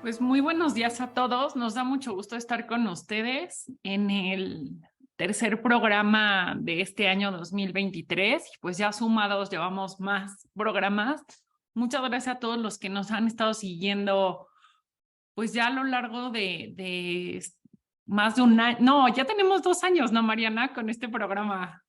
Pues muy buenos días a todos. Nos da mucho gusto estar con ustedes en el tercer programa de este año 2023. Y pues ya sumados llevamos más programas. Muchas gracias a todos los que nos han estado siguiendo, pues ya a lo largo de más de un año. No, ya tenemos 2 años, ¿no, Mariana? Con este programa.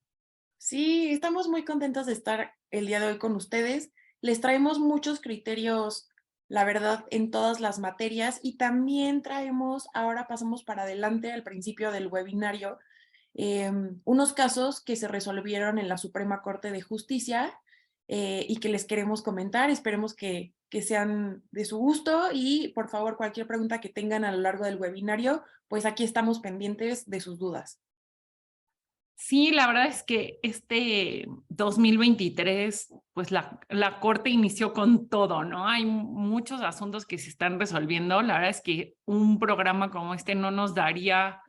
Sí, estamos muy contentos de estar el día de hoy con ustedes. Les traemos muchos criterios, la verdad, en todas las materias y también traemos, ahora pasamos para adelante al principio del webinario, unos casos que se resolvieron en la Suprema Corte de Justicia y que les queremos comentar. Esperemos que sean de su gusto y por favor cualquier pregunta que tengan a lo largo del webinario, pues aquí estamos pendientes de sus dudas. Sí, la verdad es que este 2023, pues la Corte inició con todo, ¿no? Hay muchos asuntos que se están resolviendo. La verdad es que un programa como este no nos daría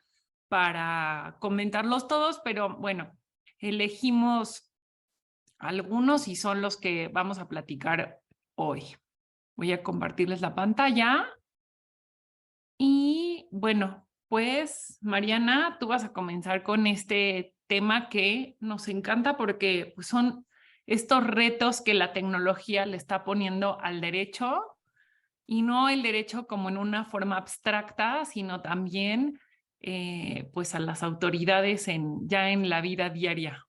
para comentarlos todos, pero bueno, elegimos algunos y son los que vamos a platicar hoy. Voy a compartirles la pantalla y bueno, pues Mariana, tú vas a comenzar con este tema que nos encanta porque pues, son estos retos que la tecnología le está poniendo al derecho y no el derecho como en una forma abstracta, sino también pues a las autoridades ya en la vida diaria.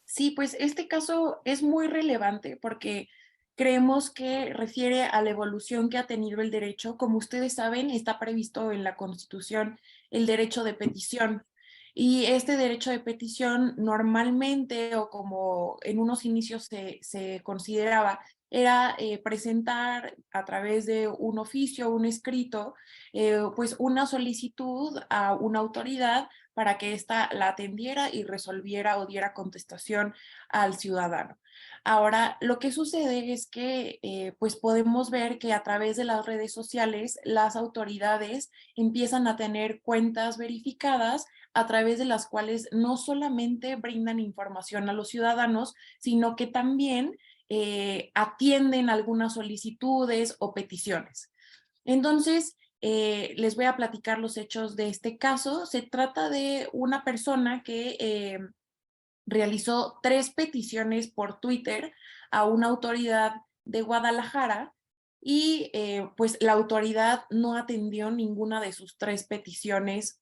Sí, pues este caso es muy relevante porque creemos que refiere a la evolución que ha tenido el derecho. Como ustedes saben, está previsto en la Constitución el derecho de petición. Y este derecho de petición normalmente, o como en unos inicios se consideraba, era presentar a través de un oficio, un escrito, pues una solicitud a una autoridad para que ésta la atendiera y resolviera o diera contestación al ciudadano. Ahora, lo que sucede es que pues podemos ver que a través de las redes sociales las autoridades empiezan a tener cuentas verificadas a través de las cuales no solamente brindan información a los ciudadanos, sino que también atienden algunas solicitudes o peticiones. Entonces, les voy a platicar los hechos de este caso. Se trata de una persona que realizó 3 peticiones por Twitter a una autoridad de Guadalajara y pues la autoridad no atendió ninguna de sus 3 peticiones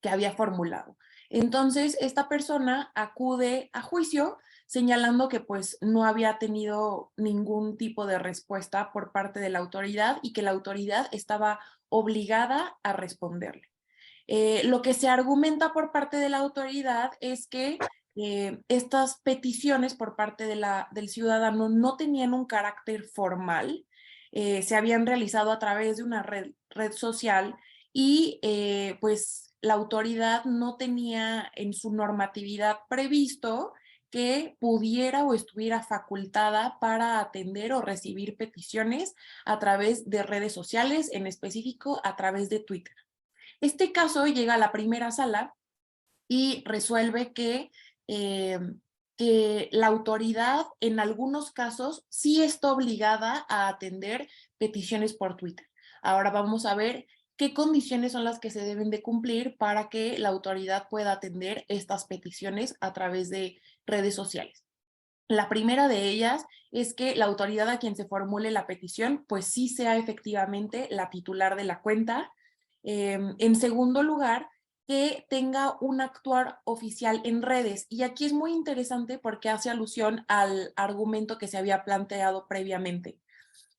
que había formulado. Entonces, esta persona acude a juicio señalando que pues no había tenido ningún tipo de respuesta por parte de la autoridad y que la autoridad estaba obligada a responderle. Lo que se argumenta por parte de la autoridad es que estas peticiones por parte del ciudadano no tenían un carácter formal, se habían realizado a través de una red social y pues la autoridad no tenía en su normatividad previsto que pudiera o estuviera facultada para atender o recibir peticiones a través de redes sociales, en específico a través de Twitter. Este caso llega a la primera sala y resuelve eh, que la autoridad en algunos casos sí está obligada a atender peticiones por Twitter. Ahora vamos a ver qué condiciones son las que se deben de cumplir para que la autoridad pueda atender estas peticiones a través de redes sociales. La primera de ellas es que la autoridad a quien se formule la petición, pues sí sea efectivamente la titular de la cuenta. En segundo lugar, que tenga un actuar oficial en redes. Y aquí es muy interesante porque hace alusión al argumento que se había planteado previamente.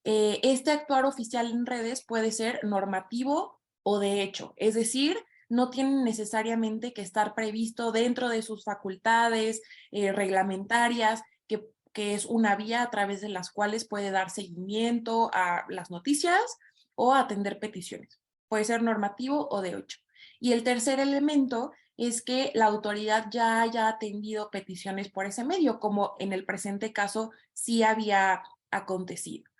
Este actuar oficial en redes puede ser normativo o de hecho, es decir, no tiene necesariamente que estar previsto dentro de sus facultades reglamentarias, que es una vía a través de las cuales puede dar seguimiento a las noticias o atender peticiones. Puede ser normativo o de hecho. Y el tercer elemento es que la autoridad ya haya atendido peticiones por ese medio, como en el presente caso sí había acontecido.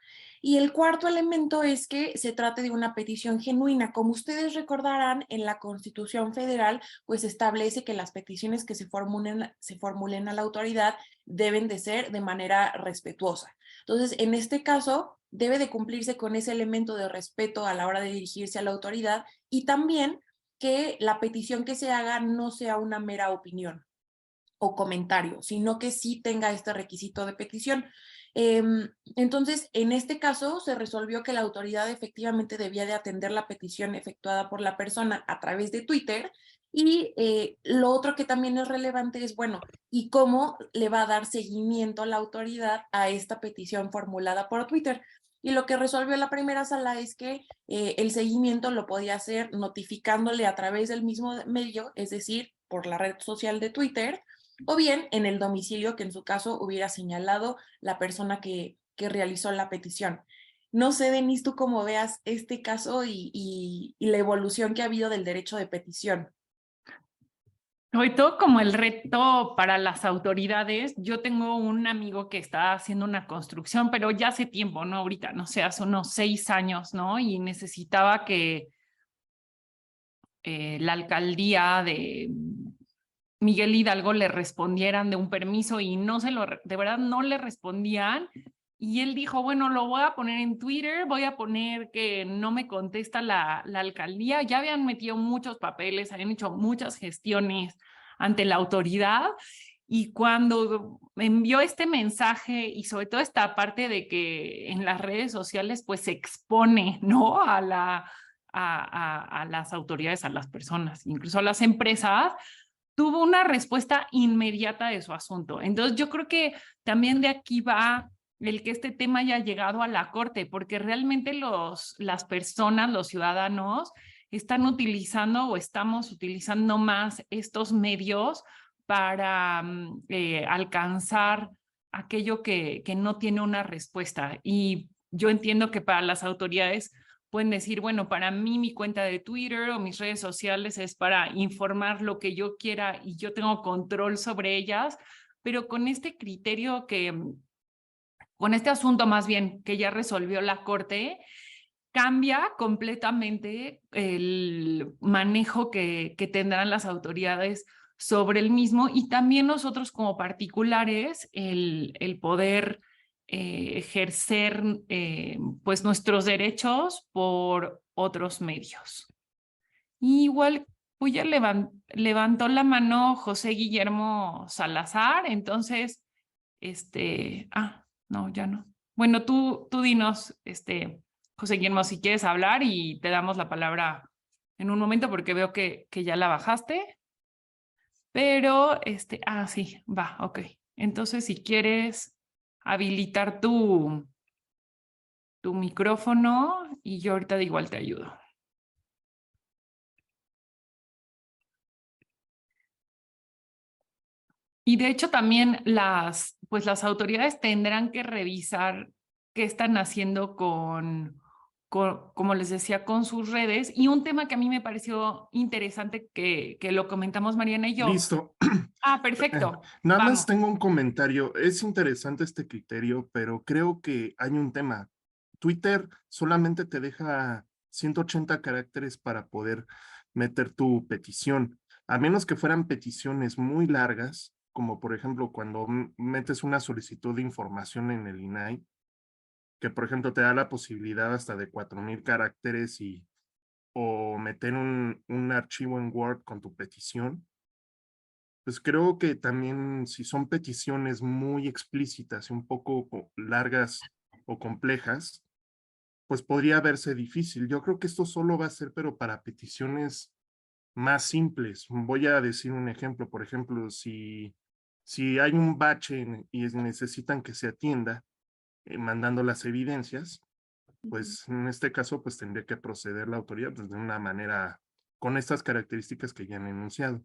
Y el cuarto elemento es que se trate de una petición genuina. Como ustedes recordarán, en la Constitución Federal, pues establece que las peticiones que se formulen a la autoridad deben de ser de manera respetuosa. Entonces, en este caso, debe de cumplirse con ese elemento de respeto a la hora de dirigirse a la autoridad y también que la petición que se haga no sea una mera opinión o comentario, sino que sí tenga este requisito de petición. Entonces, en este caso, se resolvió que la autoridad efectivamente debía de atender la petición efectuada por la persona a través de Twitter. Y lo otro que también es relevante es, bueno, ¿y cómo le va a dar seguimiento la autoridad a esta petición formulada por Twitter? Y lo que resolvió la primera sala es que el seguimiento lo podía hacer notificándole a través del mismo medio, es decir, por la red social de Twitter, o bien en el domicilio que en su caso hubiera señalado la persona que realizó la petición. No sé, Denise, tú cómo veas este caso y la evolución que ha habido del derecho de petición. Sobre todo como el reto para las autoridades. Yo tengo un amigo que está haciendo una construcción, pero ya hace tiempo, ¿no? Ahorita, no sé, hace unos 6 años, ¿no? Y necesitaba que la alcaldía de Miguel Hidalgo le respondieran de un permiso y no se lo, de verdad no le respondían. Y él dijo, bueno, lo voy a poner en Twitter, voy a poner que no me contesta la alcaldía. Ya habían metido muchos papeles, habían hecho muchas gestiones ante la autoridad. Y cuando envió este mensaje y sobre todo esta parte de que en las redes sociales pues se expone, ¿no? A las autoridades, a las personas, incluso a las empresas, tuvo una respuesta inmediata de su asunto. Entonces yo creo que también de aquí va el que este tema haya llegado a la corte, porque realmente las personas, los ciudadanos, están utilizando o estamos utilizando más estos medios para alcanzar aquello que no tiene una respuesta. Y yo entiendo que para las autoridades pueden decir, bueno, para mí mi cuenta de Twitter o mis redes sociales es para informar lo que yo quiera y yo tengo control sobre ellas, pero con este criterio con este asunto más bien que ya resolvió la Corte, cambia completamente el manejo que tendrán las autoridades sobre el mismo y también nosotros como particulares el poder ejercer pues nuestros derechos por otros medios. Y igual pues ya levantó la mano José Guillermo Salazar, entonces, no, ya no. Bueno, tú dinos, José Guillermo, si quieres hablar y te damos la palabra en un momento porque veo que ya la bajaste, pero, sí, va, ok. Entonces, si quieres habilitar tu micrófono y yo ahorita de igual te ayudo. Y de hecho también pues las autoridades tendrán que revisar qué están haciendo como les decía, con sus redes. Y un tema que a mí me pareció interesante que lo comentamos Mariana y yo. Listo. Perfecto. Nada Vamos. más tengo un comentario. Es interesante este criterio, pero creo que hay un tema. Twitter solamente te deja 180 caracteres para poder meter tu petición. A menos que fueran peticiones muy largas, como por ejemplo cuando metes una solicitud de información en el INAI, que por ejemplo te da la posibilidad hasta de 4,000 caracteres o meter un archivo en Word con tu petición. Pues creo que también si son peticiones muy explícitas y un poco largas o complejas, pues podría verse difícil. Yo creo que esto solo va a ser, pero para peticiones más simples. Voy a decir un ejemplo. Por ejemplo, si hay un bache y necesitan que se atienda, mandando las evidencias, pues en este caso, pues tendría que proceder la autoridad pues, de una manera con estas características que ya han enunciado.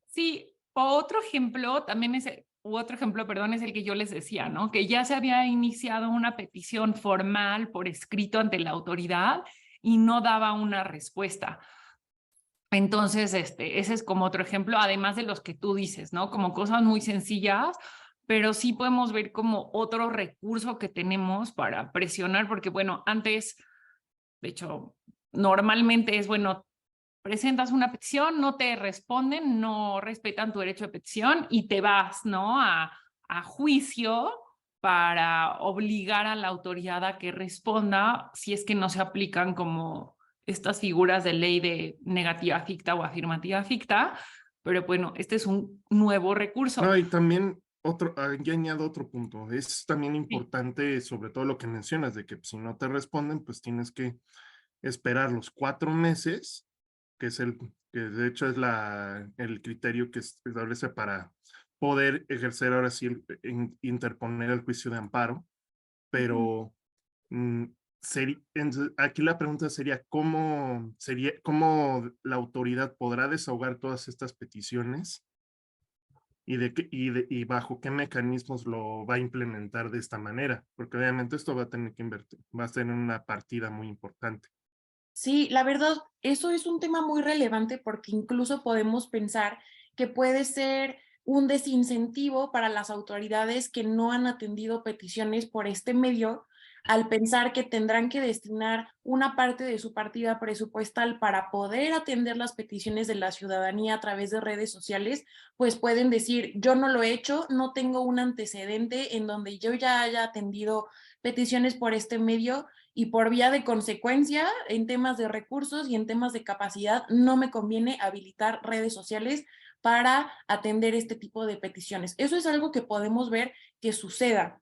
Sí, otro ejemplo también otro ejemplo, perdón, es el que yo les decía, ¿no? Que ya se había iniciado una petición formal por escrito ante la autoridad y no daba una respuesta. Entonces, ese es como otro ejemplo, además de los que tú dices, ¿no? Como cosas muy sencillas, pero sí podemos ver como otro recurso que tenemos para presionar, porque bueno, antes, de hecho, normalmente es, bueno, presentas una petición, no te responden, no respetan tu derecho de petición y te vas, ¿no? A juicio para obligar a la autoridad a que responda si es que no se aplican como estas figuras de ley de negativa ficta o afirmativa ficta, pero bueno, este es un nuevo recurso. No, y también yo añado otro punto. Es también Sí. importante, sobre todo lo que mencionas, de que si no te responden, pues tienes que esperar los 4 meses, que es que de hecho es el criterio que se establece para poder ejercer ahora sí, interponer el juicio de amparo, pero mm, aquí la pregunta sería, ¿cómo la autoridad podrá desahogar todas estas peticiones? Y bajo qué mecanismos lo va a implementar de esta manera, porque obviamente esto va a tener que invertir, va a ser una partida muy importante. Sí, la verdad, eso es un tema muy relevante porque incluso podemos pensar que puede ser un desincentivo para las autoridades que no han atendido peticiones por este medio, al pensar que tendrán que destinar una parte de su partida presupuestal para poder atender las peticiones de la ciudadanía a través de redes sociales, pues pueden decir, yo no lo he hecho, no tengo un antecedente en donde yo ya haya atendido peticiones por este medio y por vía de consecuencia, en temas de recursos y en temas de capacidad, no me conviene habilitar redes sociales para atender este tipo de peticiones. Eso es algo que podemos ver que suceda.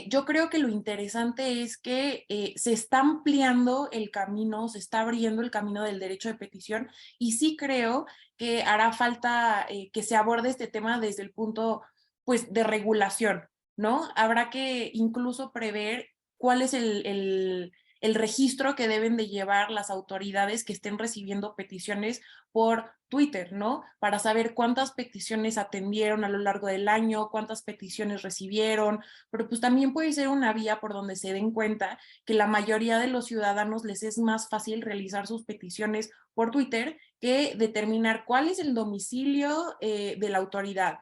Yo creo que lo interesante es que se está ampliando el camino, se está abriendo el camino del derecho de petición y sí creo que hará falta que se aborde este tema desde el punto pues de regulación, ¿no? Habrá que incluso prever cuál es el registro que deben de llevar las autoridades que estén recibiendo peticiones por Twitter, ¿no? Para saber cuántas peticiones atendieron a lo largo del año, cuántas peticiones recibieron, pero pues también puede ser una vía por donde se den cuenta que la mayoría de los ciudadanos les es más fácil realizar sus peticiones por Twitter que determinar cuál es el domicilio de la autoridad.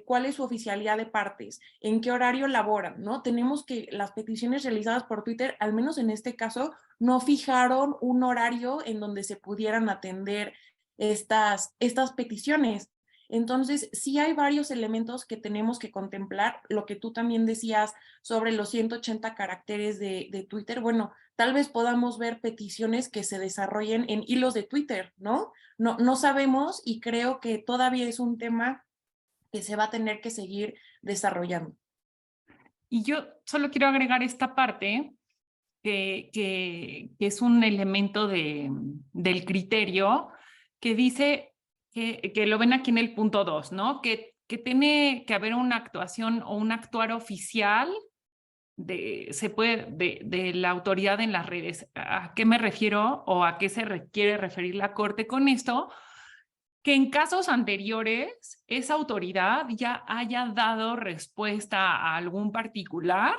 Cuál es su oficialidad de partes, en qué horario laboran, ¿no? Tenemos que las peticiones realizadas por Twitter, al menos en este caso, no fijaron un horario en donde se pudieran atender estas peticiones. Entonces, sí hay varios elementos que tenemos que contemplar. Lo que tú también decías sobre los 180 caracteres de Twitter, bueno, tal vez podamos ver peticiones que se desarrollen en hilos de Twitter, ¿no? No sabemos y creo que todavía es un tema que se va a tener que seguir desarrollando. Y yo solo quiero agregar esta parte que es un elemento del criterio que dice que lo ven aquí en el punto 2, ¿no? Que tiene que haber una actuación o un actuar oficial de la autoridad en las redes. ¿A qué me refiero o a qué se quiere referir la Corte con esto? Que en casos anteriores esa autoridad ya haya dado respuesta a algún particular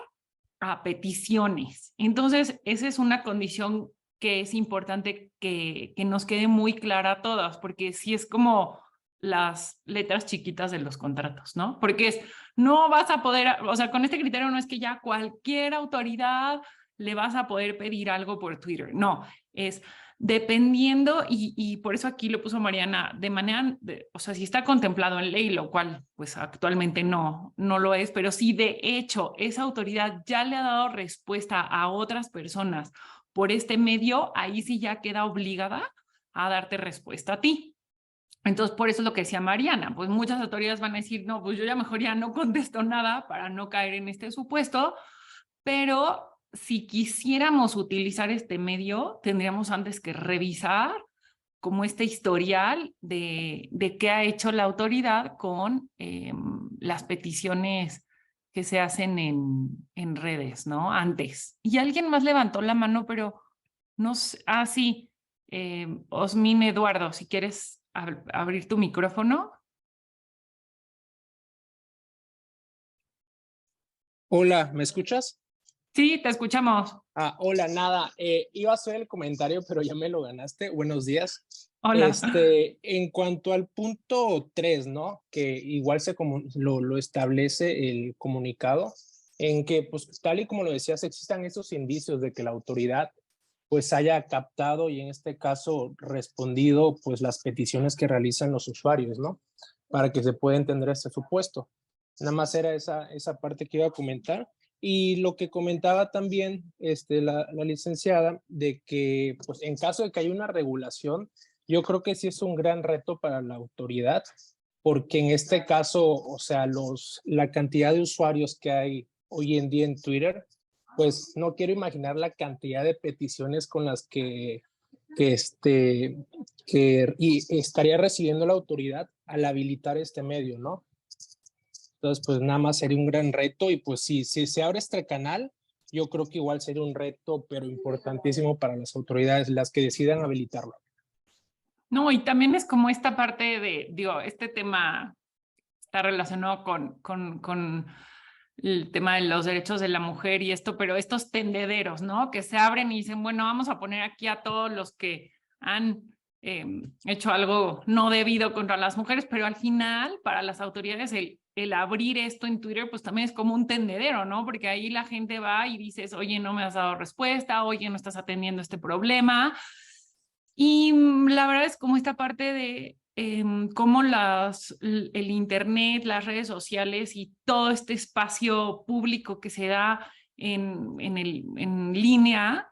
a peticiones. Entonces, esa es una condición que es importante que nos quede muy clara a todas, porque sí es como las letras chiquitas de los contratos, ¿no? Porque no vas a poder, o sea, con este criterio no es que ya cualquier autoridad le vas a poder pedir algo por Twitter, no, es dependiendo, y por eso aquí lo puso Mariana, de manera, o sea, si está contemplado en ley, lo cual pues actualmente no lo es, pero si de hecho esa autoridad ya le ha dado respuesta a otras personas por este medio, ahí sí ya queda obligada a darte respuesta a ti. Entonces, por eso es lo que decía Mariana, pues muchas autoridades van a decir, no, pues yo ya mejor ya no contesto nada para no caer en este supuesto, pero si quisiéramos utilizar este medio, tendríamos antes que revisar como este historial de qué ha hecho la autoridad con las peticiones que se hacen en redes, ¿no? Antes. Y alguien más levantó la mano, pero no sé, sí, Osmin Eduardo, si quieres abrir tu micrófono. Hola, ¿me escuchas? Sí, te escuchamos. Hola, nada, iba a hacer el comentario, pero ya me lo ganaste. Buenos días. Hola. En cuanto al punto 3, ¿no? Que igual lo establece el comunicado, en que, pues, tal y como lo decías, existan esos indicios de que la autoridad, pues, haya captado y en este caso respondido, pues, las peticiones que realizan los usuarios, ¿no? Para que se pueda entender este supuesto. Nada más era esa parte que iba a comentar. Y lo que comentaba también la licenciada, de que, pues, en caso de que haya una regulación, yo creo que sí es un gran reto para la autoridad, porque en este caso, o sea, la cantidad de usuarios que hay hoy en día en Twitter, pues no quiero imaginar la cantidad de peticiones con las que, y estaría recibiendo la autoridad al habilitar este medio, ¿no? Entonces, pues nada más sería un gran reto y pues sí, si se abre este canal, yo creo que igual sería un reto, pero importantísimo para las autoridades, las que decidan habilitarlo. No, y también es como esta parte de, digo, este tema está relacionado con el tema de los derechos de la mujer y esto, pero estos tendederos, ¿no? Que se abren y dicen, bueno, vamos a poner aquí a todos los que han hecho algo no debido contra las mujeres, pero al final, para las autoridades, el abrir esto en Twitter, pues también es como un tendedero, ¿no? Porque ahí la gente va y dices, oye, no me has dado respuesta, oye, no estás atendiendo este problema. Y la verdad es como esta parte de cómo el Internet, las redes sociales y todo este espacio público que se da en línea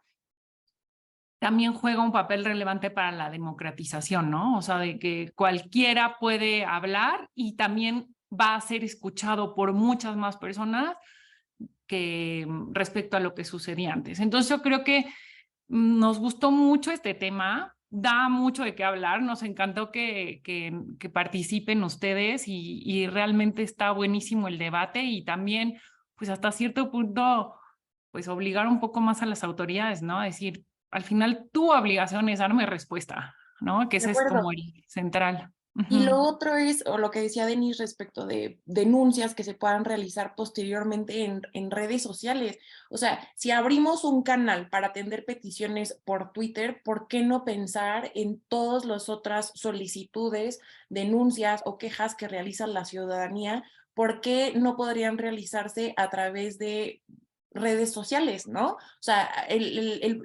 también juega un papel relevante para la democratización, ¿no? O sea, de que cualquiera puede hablar y también va a ser escuchado por muchas más personas que respecto a lo que sucedía antes. Entonces yo creo que nos gustó mucho este tema, da mucho de qué hablar, nos encantó que participen ustedes y realmente está buenísimo el debate y también, pues hasta cierto punto, pues obligar un poco más a las autoridades, ¿no? A decir, al final tu obligación es darme respuesta, ¿no? Que De ese es acuerdo. como el central. Y lo Ujú. otro es, o lo que decía Denise respecto de denuncias que se puedan realizar posteriormente en redes sociales. O sea, si abrimos un canal para atender peticiones por Twitter, ¿por qué no pensar en todas las otras solicitudes, denuncias o quejas que realiza la ciudadanía? ¿Por qué no podrían realizarse a través de redes sociales, ¿no? O sea,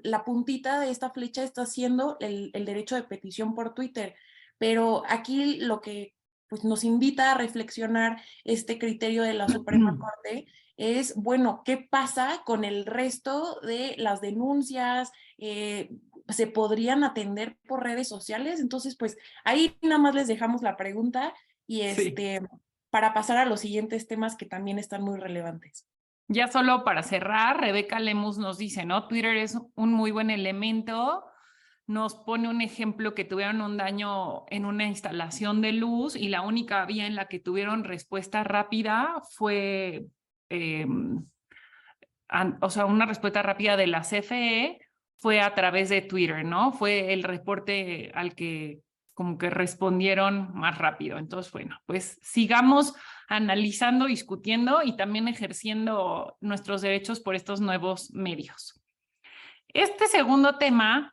la puntita de esta flecha está haciendo el derecho de petición por Twitter. Pero aquí lo que pues, nos invita a reflexionar este criterio de la Suprema Corte es, bueno, ¿qué pasa con el resto de las denuncias? ¿Se podrían atender por redes sociales? Entonces, pues ahí nada más les dejamos la pregunta y Sí. para pasar a los siguientes temas que también están muy relevantes. Ya solo para cerrar, Rebeca Lemus nos dice, ¿no? Twitter es un muy buen elemento. Nos pone un ejemplo que tuvieron un daño en una instalación de luz y la única vía en la que tuvieron respuesta rápida fue, o sea, una respuesta rápida de la CFE fue a través de Twitter, ¿no? Fue el reporte al que como que respondieron más rápido. Entonces, bueno, pues sigamos analizando, discutiendo y también ejerciendo nuestros derechos por estos nuevos medios. Este segundo tema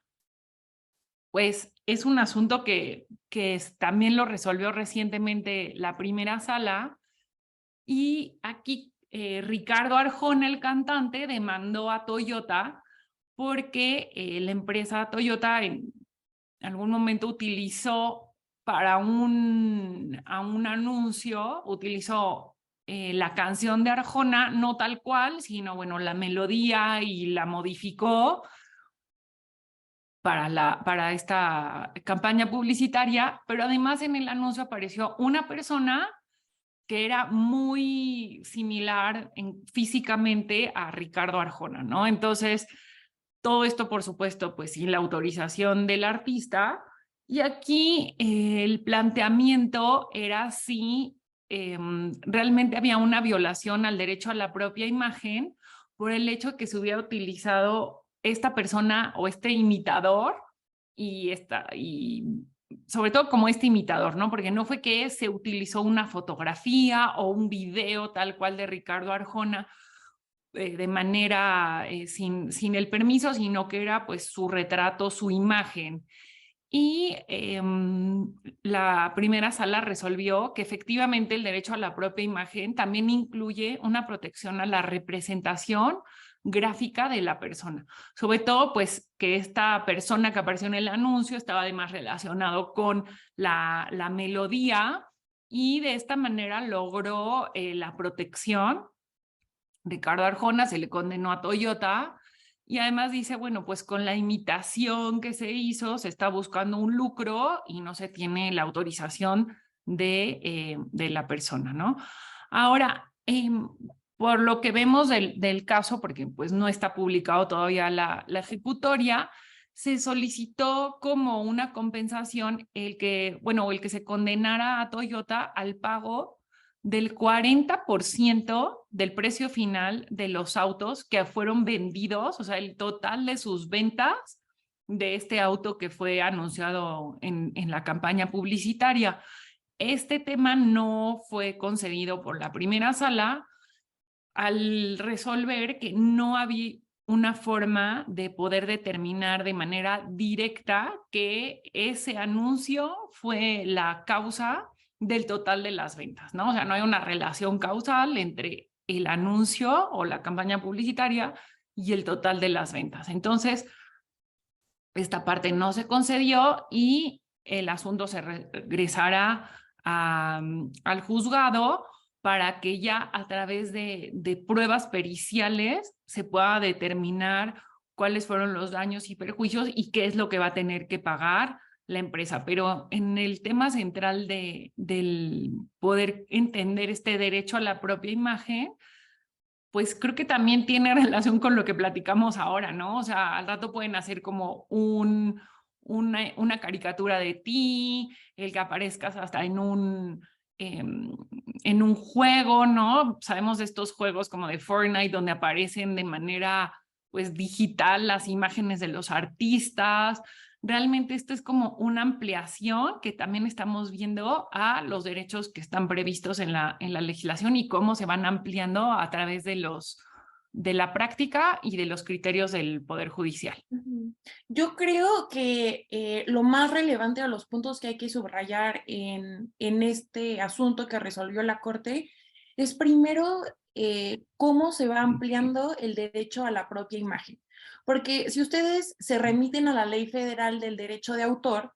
pues es un asunto que también lo resolvió recientemente la primera sala y aquí Ricardo Arjona, el cantante, demandó a Toyota porque la empresa Toyota en algún momento utilizó para a un anuncio, utilizó la canción de Arjona, no tal cual, sino bueno, la melodía y la modificó para esta campaña publicitaria, pero además en el anuncio apareció una persona que era muy similar físicamente a Ricardo Arjona, ¿no? Entonces, todo esto, por supuesto, pues sin la autorización del artista. Y aquí el planteamiento era si realmente había una violación al derecho a la propia imagen por el hecho de que se hubiera utilizado esta persona o este imitador y sobre todo como este imitador, ¿no? Porque no fue que se utilizó una fotografía o un video tal cual de Ricardo Arjona, de manera sin el permiso, sino que era pues su retrato, su imagen. Y la primera sala resolvió que efectivamente el derecho a la propia imagen también incluye una protección a la representación gráfica de la persona. Sobre todo, pues, que esta persona que apareció en el anuncio estaba además relacionado con la melodía y de esta manera logró la protección. Ricardo Arjona se le condenó a Toyota y además dice, bueno, pues con la imitación que se hizo se está buscando un lucro y no se tiene la autorización de la persona, ¿no? Ahora, por lo que vemos del caso, porque pues no está publicado todavía la ejecutoria, se solicitó como una compensación el que se condenara a Toyota al pago del 40% del precio final de los autos que fueron vendidos, o sea, el total de sus ventas de este auto que fue anunciado en la campaña publicitaria. Este tema no fue concedido por la primera sala al resolver que no había una forma de poder determinar de manera directa que ese anuncio fue la causa del total de las ventas, ¿no? O sea, no hay una relación causal entre el anuncio o la campaña publicitaria y el total de las ventas. Entonces, esta parte no se concedió y el asunto se regresará al juzgado para que ya a través de pruebas periciales se pueda determinar cuáles fueron los daños y perjuicios y qué es lo que va a tener que pagar la empresa. Pero en el tema central del poder entender este derecho a la propia imagen, pues creo que también tiene relación con lo que platicamos ahora, ¿no? O sea, al rato pueden hacer como una caricatura de ti, el que aparezcas hasta en un juego, ¿no? Sabemos de estos juegos como de Fortnite donde aparecen de manera pues digital las imágenes de los artistas. Realmente esto es como una ampliación que también estamos viendo a los derechos que están previstos en la legislación y cómo se van ampliando a través de la práctica y de los criterios del Poder Judicial. Yo creo que lo más relevante a los puntos que hay que subrayar en este asunto que resolvió la Corte es primero cómo se va ampliando el derecho a la propia imagen. Porque si ustedes se remiten a la Ley Federal del Derecho de Autor,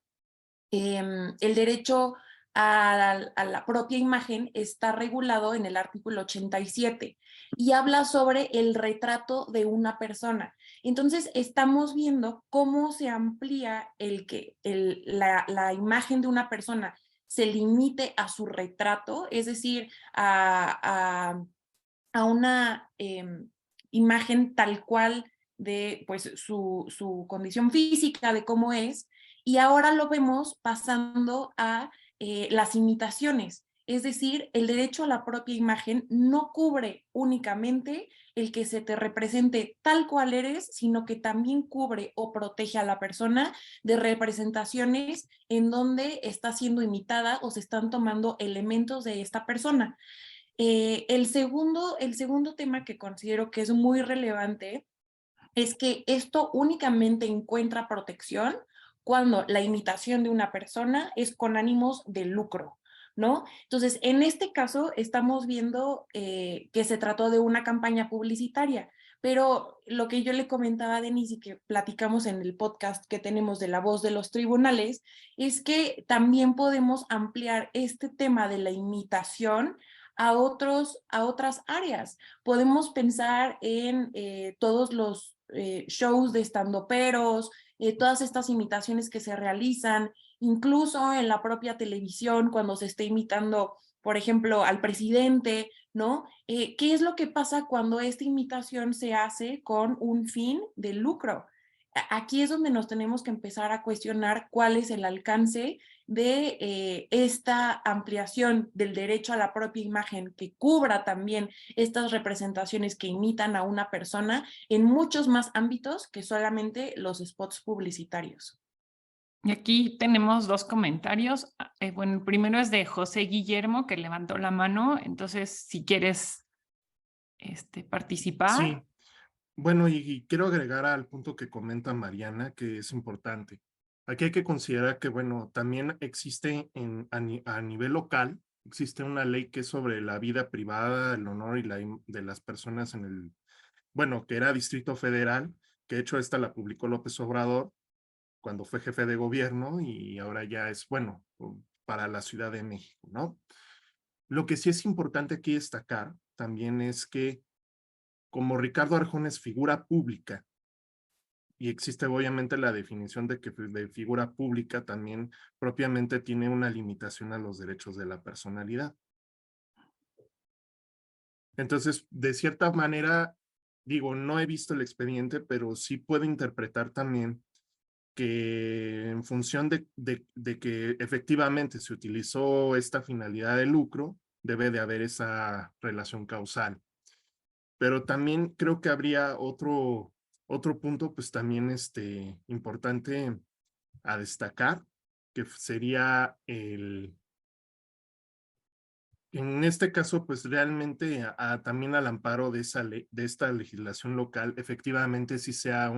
el derecho a la propia imagen está regulado en el artículo 87 y habla sobre el retrato de una persona. Entonces estamos viendo cómo se amplía la imagen de una persona se limite a su retrato, es decir, a una imagen tal cual de pues, su condición física, de cómo es, y ahora lo vemos pasando a las imitaciones. Es decir, el derecho a la propia imagen no cubre únicamente el que se te represente tal cual eres, sino que también cubre o protege a la persona de representaciones en donde está siendo imitada o se están tomando elementos de esta persona. El segundo tema que considero que es muy relevante es que esto únicamente encuentra protección cuando la imitación de una persona es con ánimos de lucro, ¿no? Entonces, en este caso estamos viendo que se trató de una campaña publicitaria, pero lo que yo le comentaba a Denise y que platicamos en el podcast que tenemos de La Voz de los Tribunales, es que también podemos ampliar este tema de la imitación a otras áreas. Podemos pensar en todos los shows de estandoperos, todas estas imitaciones que se realizan, incluso en la propia televisión cuando se esté imitando, por ejemplo, al presidente, ¿no? ¿Qué es lo que pasa cuando esta imitación se hace con un fin de lucro? Aquí es donde nos tenemos que empezar a cuestionar cuál es el alcance de esta ampliación del derecho a la propia imagen que cubra también estas representaciones que imitan a una persona en muchos más ámbitos que solamente los spots publicitarios. Y aquí tenemos dos comentarios. Bueno, el primero es de José Guillermo, que levantó la mano. Entonces, si quieres participar. Sí, bueno, y quiero agregar al punto que comenta Mariana, que es importante. Aquí hay que considerar que, bueno, también existe a nivel local, existe una ley que es sobre la vida privada, el honor y de las personas en el, bueno, que era Distrito Federal, que de hecho esta la publicó López Obrador cuando fue jefe de gobierno y ahora ya es, bueno, para la Ciudad de México, ¿no? Lo que sí es importante aquí destacar también es que como Ricardo Arjona es figura pública, y existe obviamente la definición de que de figura pública también propiamente tiene una limitación a los derechos de la personalidad. Entonces, de cierta manera, digo, no he visto el expediente, pero sí puedo interpretar también que en función de que efectivamente se utilizó esta finalidad de lucro, debe de haber esa relación causal. Pero también creo que habría otro punto, pues también importante a destacar, que sería en este caso, pues realmente también al amparo de de esta legislación local, efectivamente sí sea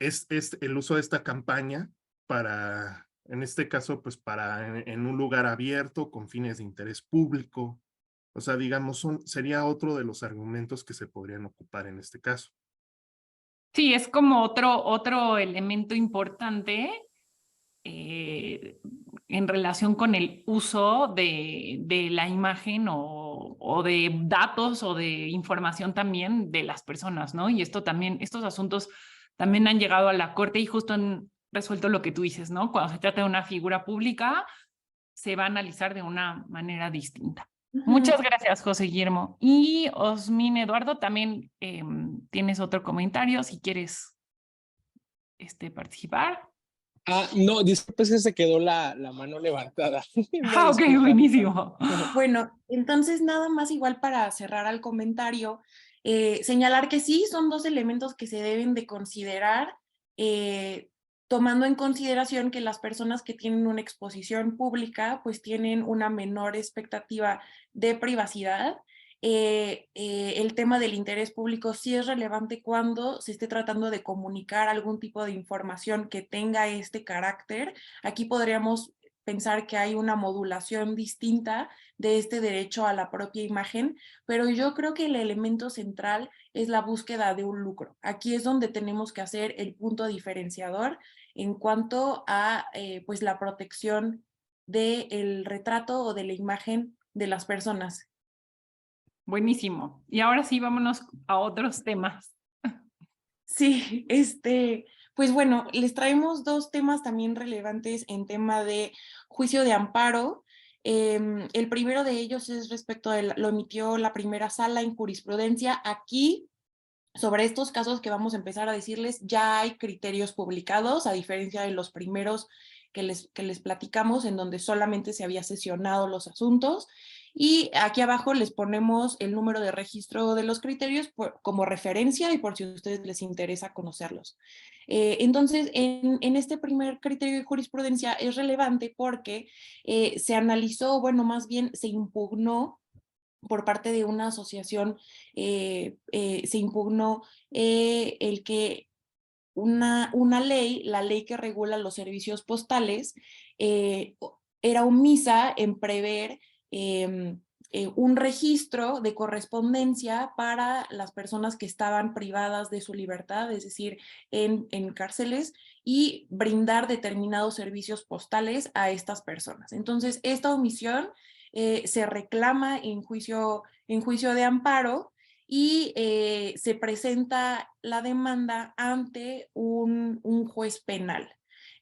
es el uso de esta campaña para, en este caso, pues para en un lugar abierto con fines de interés público. O sea, digamos, sería otro de los argumentos que se podrían ocupar en este caso. Sí, es como otro elemento importante en relación con el uso de la imagen o de datos o de información también de las personas, ¿no? Y esto también, estos asuntos también han llegado a la corte y justo han resuelto lo que tú dices, ¿no? Cuando se trata de una figura pública, se va a analizar de una manera distinta. Muchas gracias, José Guillermo. Y Osmin Eduardo, también tienes otro comentario si quieres participar. No, disculpe, es que se quedó la mano levantada. Una Ok, disculpa. buenísimo. Bueno, entonces nada más igual para cerrar al comentario, señalar que sí, son dos elementos que se deben de considerar, tomando en consideración que las personas que tienen una exposición pública pues tienen una menor expectativa de privacidad. El tema del interés público sí es relevante cuando se esté tratando de comunicar algún tipo de información que tenga este carácter. Aquí podríamos pensar que hay una modulación distinta de este derecho a la propia imagen, pero yo creo que el elemento central es la búsqueda de un lucro. Aquí es donde tenemos que hacer el punto diferenciador en cuanto a pues la protección del retrato o de la imagen de las personas. Buenísimo. Y ahora sí, vámonos a otros temas. Sí, pues bueno, les traemos dos temas también relevantes en tema de juicio de amparo. El primero de ellos es respecto lo emitió la primera sala en jurisprudencia. Aquí, sobre estos casos que vamos a empezar a decirles, ya hay criterios publicados, a diferencia de los primeros que les platicamos, en donde solamente se había sesionado los asuntos. Y aquí abajo les ponemos el número de registro de los criterios como referencia y por si a ustedes les interesa conocerlos. Entonces, en este primer criterio de jurisprudencia es relevante porque se analizó, bueno, más bien se impugnó por parte de una asociación, se impugnó el que una ley, la ley que regula los servicios postales, era omisa en prever un registro de correspondencia para las personas que estaban privadas de su libertad, es decir, en cárceles, y brindar determinados servicios postales a estas personas. Entonces, esta omisión se reclama en juicio de amparo y se presenta la demanda ante un juez penal.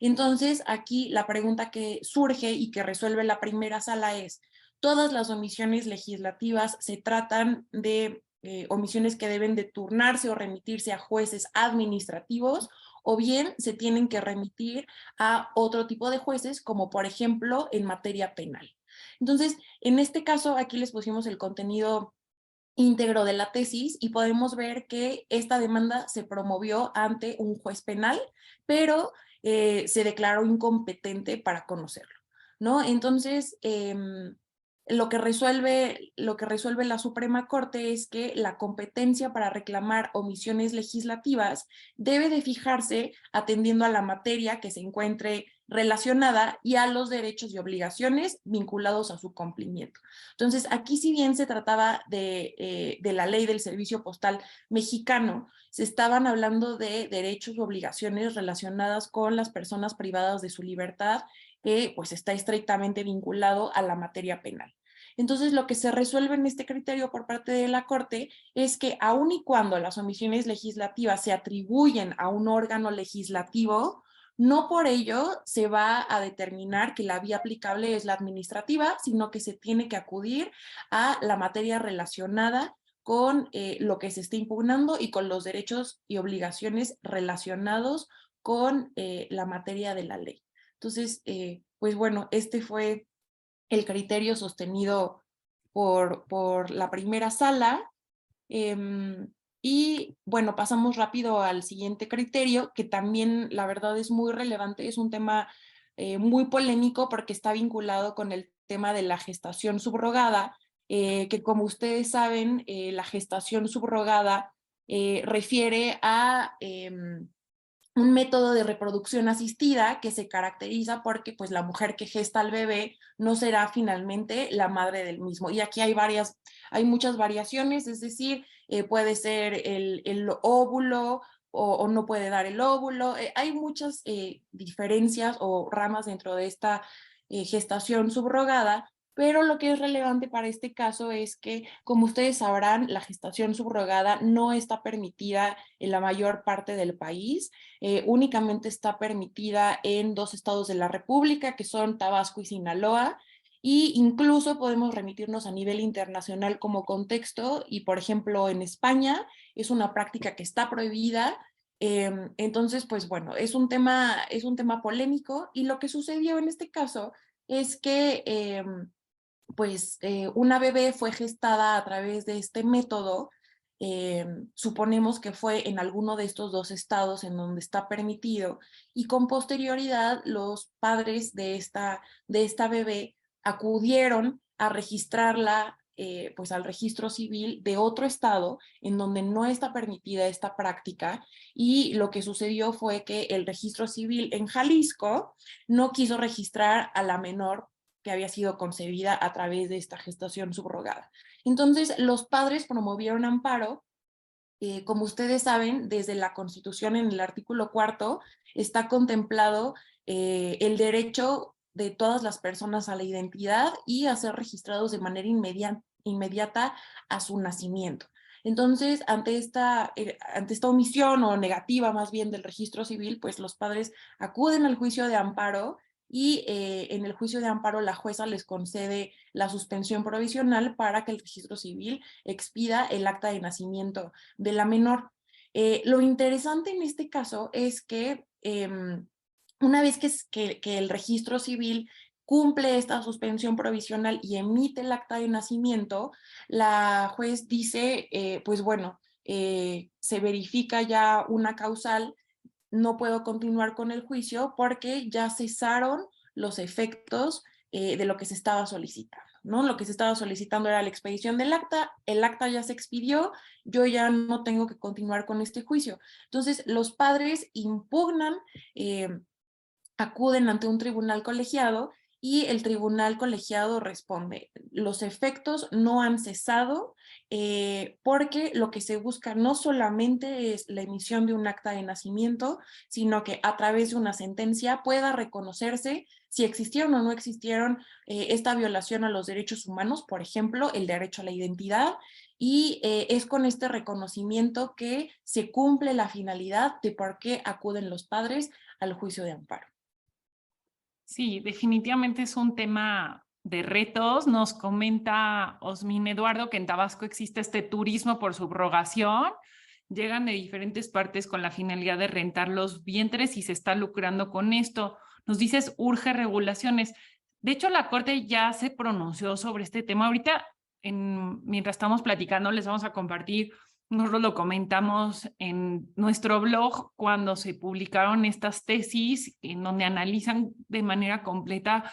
Entonces, aquí la pregunta que surge y que resuelve la primera sala es, ¿todas las omisiones legislativas se tratan de omisiones que deben de turnarse o remitirse a jueces administrativos o bien se tienen que remitir a otro tipo de jueces, como por ejemplo en materia penal? Entonces, en este caso, aquí les pusimos el contenido íntegro de la tesis y podemos ver que esta demanda se promovió ante un juez penal, pero se declaró incompetente para conocerlo, ¿no? Entonces, lo que resuelve la Suprema Corte es que la competencia para reclamar omisiones legislativas debe de fijarse atendiendo a la materia que se encuentre relacionada y a los derechos y obligaciones vinculados a su cumplimiento. Entonces, aquí si bien se trataba de la ley del servicio postal mexicano, se estaban hablando de derechos y obligaciones relacionadas con las personas privadas de su libertad, que pues está estrictamente vinculado a la materia penal. Entonces, lo que se resuelve en este criterio por parte de la Corte es que aun y cuando las omisiones legislativas se atribuyen a un órgano legislativo, no por ello se va a determinar que la vía aplicable es la administrativa, sino que se tiene que acudir a la materia relacionada con lo que se está impugnando y con los derechos y obligaciones relacionados con la materia de la ley. Entonces, pues bueno, este fue el criterio sostenido por la primera sala. Y bueno, pasamos rápido al siguiente criterio, que también la verdad es muy relevante, es un tema muy polémico porque está vinculado con el tema de la gestación subrogada, que como ustedes saben, la gestación subrogada refiere a un método de reproducción asistida que se caracteriza porque pues la mujer que gesta al bebé no será finalmente la madre del mismo. Y aquí hay muchas variaciones, es decir, puede ser el óvulo o no puede dar el óvulo. Hay muchas diferencias o ramas dentro de esta gestación subrogada, pero lo que es relevante para este caso es que, como ustedes sabrán, la gestación subrogada no está permitida en la mayor parte del país. Únicamente está permitida en 2 estados de la República, que son Tabasco y Sinaloa, y incluso podemos remitirnos a nivel internacional como contexto, y por ejemplo en España es una práctica que está prohibida. Entonces, pues bueno, es un tema polémico, y lo que sucedió en este caso es que una bebé fue gestada a través de este método. Suponemos que fue en alguno de estos 2 estados en donde está permitido, y con posterioridad los padres de esta bebé acudieron a registrarla pues al registro civil de otro estado en donde no está permitida esta práctica, y lo que sucedió fue que el registro civil en Jalisco no quiso registrar a la menor que había sido concebida a través de esta gestación subrogada. Entonces, los padres promovieron amparo. Como ustedes saben, desde la Constitución en el artículo 4 está contemplado el derecho de todas las personas a la identidad y a ser registrados de manera inmediata a su nacimiento. Entonces, ante esta omisión o negativa más bien del registro civil, pues los padres acuden al juicio de amparo, y en el juicio de amparo la jueza les concede la suspensión provisional para que el registro civil expida el acta de nacimiento de la menor. Lo interesante en este caso es que una vez que el registro civil cumple esta suspensión provisional y emite el acta de nacimiento, la juez dice, pues bueno, se verifica ya una causal, no puedo continuar con el juicio porque ya cesaron los efectos de lo que se estaba solicitando, ¿no? Lo que se estaba solicitando era la expedición del acta, el acta ya se expidió, yo ya no tengo que continuar con este juicio. Entonces, los padres impugnan, acuden ante un tribunal colegiado, y el tribunal colegiado responde: los efectos no han cesado, porque lo que se busca no solamente es la emisión de un acta de nacimiento, sino que a través de una sentencia pueda reconocerse si existieron o no existieron esta violación a los derechos humanos, por ejemplo, el derecho a la identidad, y es con este reconocimiento que se cumple la finalidad de por qué acuden los padres al juicio de amparo. Sí, definitivamente es un tema de retos. Nos comenta Osmin Eduardo que en Tabasco existe este turismo por subrogación. Llegan de diferentes partes con la finalidad de rentar los vientres y se está lucrando con esto. Nos dices, urge regulaciones. De hecho, la Corte ya se pronunció sobre este tema. Ahorita, mientras estamos platicando, les vamos a compartir. Nosotros lo comentamos en nuestro blog cuando se publicaron estas tesis en donde analizan de manera completa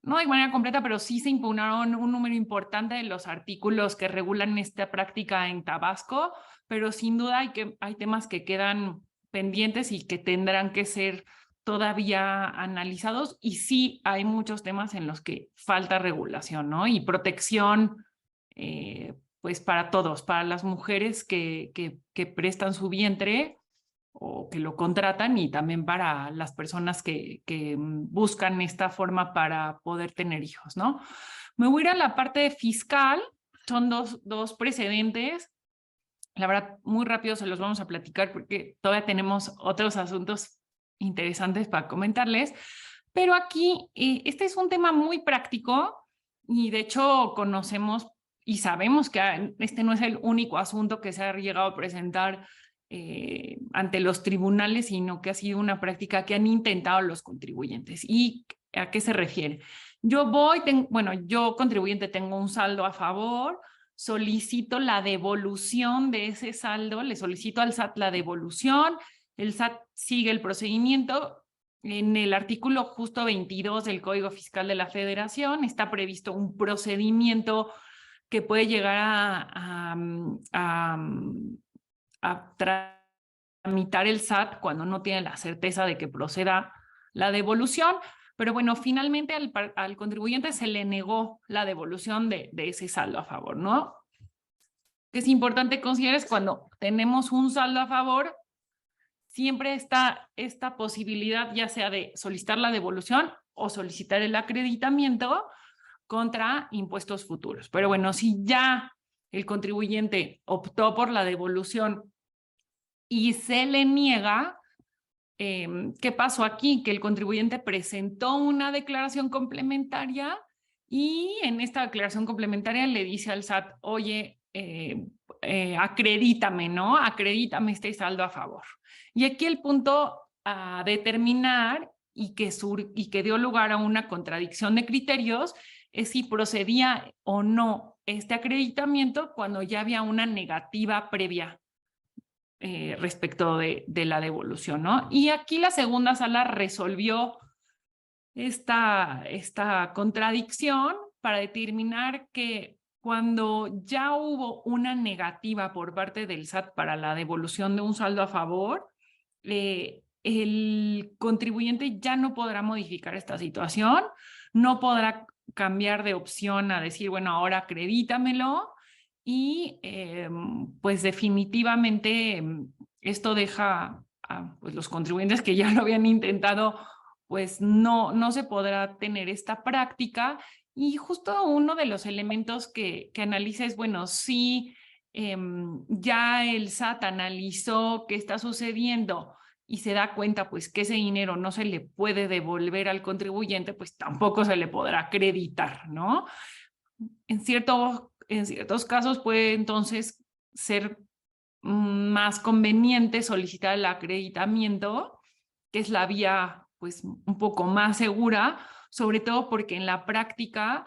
no de manera completa, pero sí se impugnaron un número importante de los artículos que regulan esta práctica en Tabasco, pero sin duda hay temas que quedan pendientes y que tendrán que ser todavía analizados, y sí hay muchos temas en los que falta regulación, ¿no? Y protección, pues para todos, para las mujeres que prestan su vientre o que lo contratan, y también para las personas que buscan esta forma para poder tener hijos, ¿no? Me voy a ir a la parte fiscal. Son dos precedentes. La verdad, muy rápido se los vamos a platicar porque todavía tenemos otros asuntos interesantes para comentarles. Pero aquí, este es un tema muy práctico y de hecho conocemos y sabemos que este no es el único asunto que se ha llegado a presentar ante los tribunales, sino que ha sido una práctica que han intentado los contribuyentes. ¿Y a qué se refiere? Yo yo contribuyente tengo un saldo a favor, solicito la devolución de ese saldo, le solicito al SAT la devolución, el SAT sigue el procedimiento. En el artículo justo 22 del Código Fiscal de la Federación está previsto un procedimiento que puede llegar a tramitar el SAT cuando no tiene la certeza de que proceda la devolución. Pero bueno, finalmente al contribuyente se le negó la devolución de ese saldo a favor, ¿no? Que es importante considerar es cuando tenemos un saldo a favor, siempre está esta posibilidad ya sea de solicitar la devolución o solicitar el acreditamiento contra impuestos futuros. Pero bueno, si ya el contribuyente optó por la devolución y se le niega, ¿qué pasó aquí? Que el contribuyente presentó una declaración complementaria y en esta declaración complementaria le dice al SAT, oye, acredítame, ¿no? Acredítame este saldo a favor. Y aquí el punto a determinar y que dio lugar a una contradicción de criterios es si procedía o no este acreditamiento cuando ya había una negativa previa respecto de la devolución, ¿no? Y aquí la segunda sala resolvió esta contradicción para determinar que cuando ya hubo una negativa por parte del SAT para la devolución de un saldo a favor, el contribuyente ya no podrá modificar esta situación, no podrá cambiar de opción a decir, bueno, ahora acredítamelo, y pues definitivamente esto deja a pues, los contribuyentes que ya lo habían intentado, pues no se podrá tener esta práctica. Y justo uno de los elementos que analiza es, bueno, si ya el SAT analizó qué está sucediendo y se da cuenta pues que ese dinero no se le puede devolver al contribuyente, pues tampoco se le podrá acreditar, ¿no? En ciertos casos puede entonces ser más conveniente solicitar el acreditamiento, que es la vía pues un poco más segura, sobre todo porque en la práctica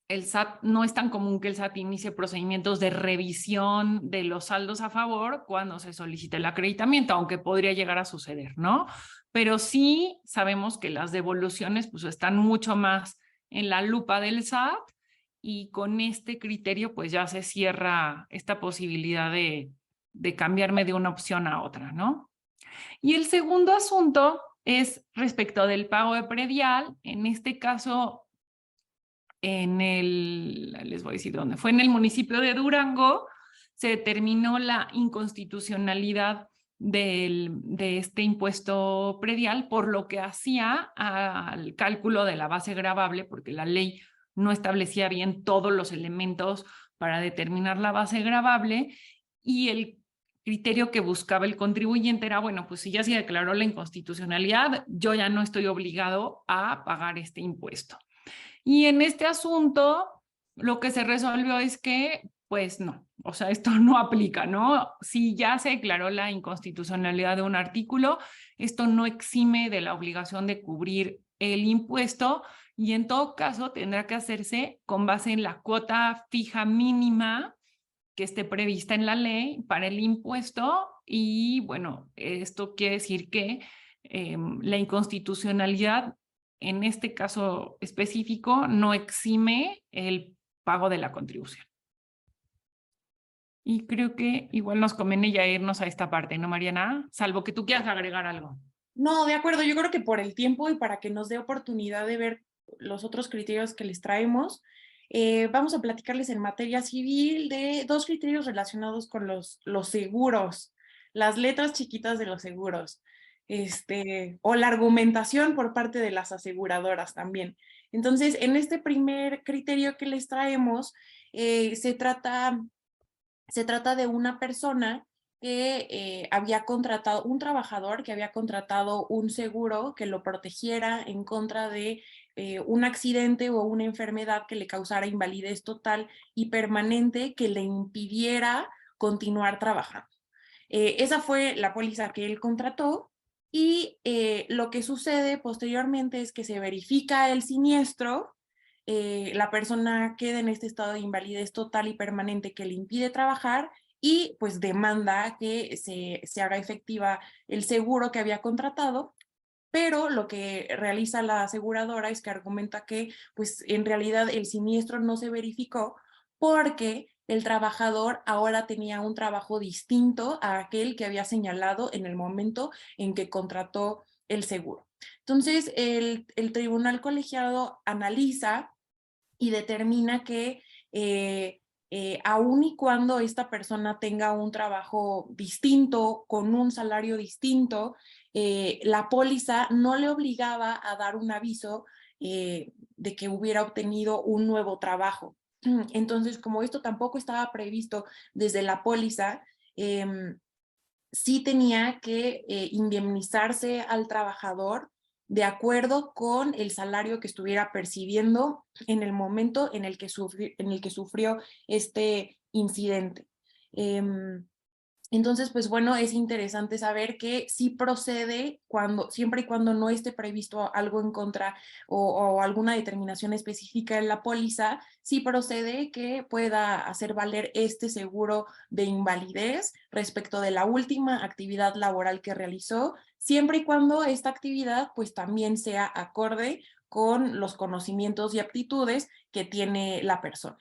el SAT no es tan común que el SAT inicie procedimientos de revisión de los saldos a favor cuando se solicita el acreditamiento, aunque podría llegar a suceder, ¿no? Pero sí sabemos que las devoluciones pues están mucho más en la lupa del SAT, y con este criterio pues ya se cierra esta posibilidad de cambiarme de una opción a otra, ¿no? Y el segundo asunto es respecto del pago de predial. En este caso, les voy a decir dónde, fue en el municipio de Durango, se determinó la inconstitucionalidad de este impuesto predial por lo que hacía al cálculo de la base gravable, porque la ley no establecía bien todos los elementos para determinar la base gravable, y el criterio que buscaba el contribuyente era, bueno, pues si ya se declaró la inconstitucionalidad, yo ya no estoy obligado a pagar este impuesto. Y en este asunto, lo que se resolvió es que, pues no, o sea, esto no aplica, ¿no? Si ya se declaró la inconstitucionalidad de un artículo, esto no exime de la obligación de cubrir el impuesto, y en todo caso tendrá que hacerse con base en la cuota fija mínima que esté prevista en la ley para el impuesto. Y bueno, esto quiere decir que la inconstitucionalidad en este caso específico, no exime el pago de la contribución. Y creo que igual nos conviene ya irnos a esta parte, ¿no, Mariana? Salvo que tú quieras agregar algo. No, de acuerdo, yo creo que por el tiempo y para que nos dé oportunidad de ver los otros criterios que les traemos, vamos a platicarles en materia civil de 2 criterios relacionados con los seguros, las letras chiquitas de los seguros, o la argumentación por parte de las aseguradoras también. Entonces, en este primer criterio que les traemos, se trata de una persona que había contratado, un trabajador que había contratado un seguro que lo protegiera en contra de un accidente o una enfermedad que le causara invalidez total y permanente que le impidiera continuar trabajando. Esa fue la póliza que él contrató y lo que sucede posteriormente es que se verifica el siniestro, la persona queda en este estado de invalidez total y permanente que le impide trabajar y pues demanda que se haga efectiva el seguro que había contratado, pero lo que realiza la aseguradora es que argumenta que pues en realidad el siniestro no se verificó porque el trabajador ahora tenía un trabajo distinto a aquel que había señalado en el momento en que contrató el seguro. Entonces, el tribunal colegiado analiza y determina que aun y cuando esta persona tenga un trabajo distinto, con un salario distinto, la póliza no le obligaba a dar un aviso de que hubiera obtenido un nuevo trabajo. Entonces, como esto tampoco estaba previsto desde la póliza, sí tenía que indemnizarse al trabajador de acuerdo con el salario que estuviera percibiendo en el momento en el que sufrió este incidente. Entonces, pues bueno, es interesante saber que sí procede siempre y cuando no esté previsto algo en contra o alguna determinación específica en la póliza, sí procede que pueda hacer valer este seguro de invalidez respecto de la última actividad laboral que realizó, siempre y cuando esta actividad pues también sea acorde con los conocimientos y aptitudes que tiene la persona.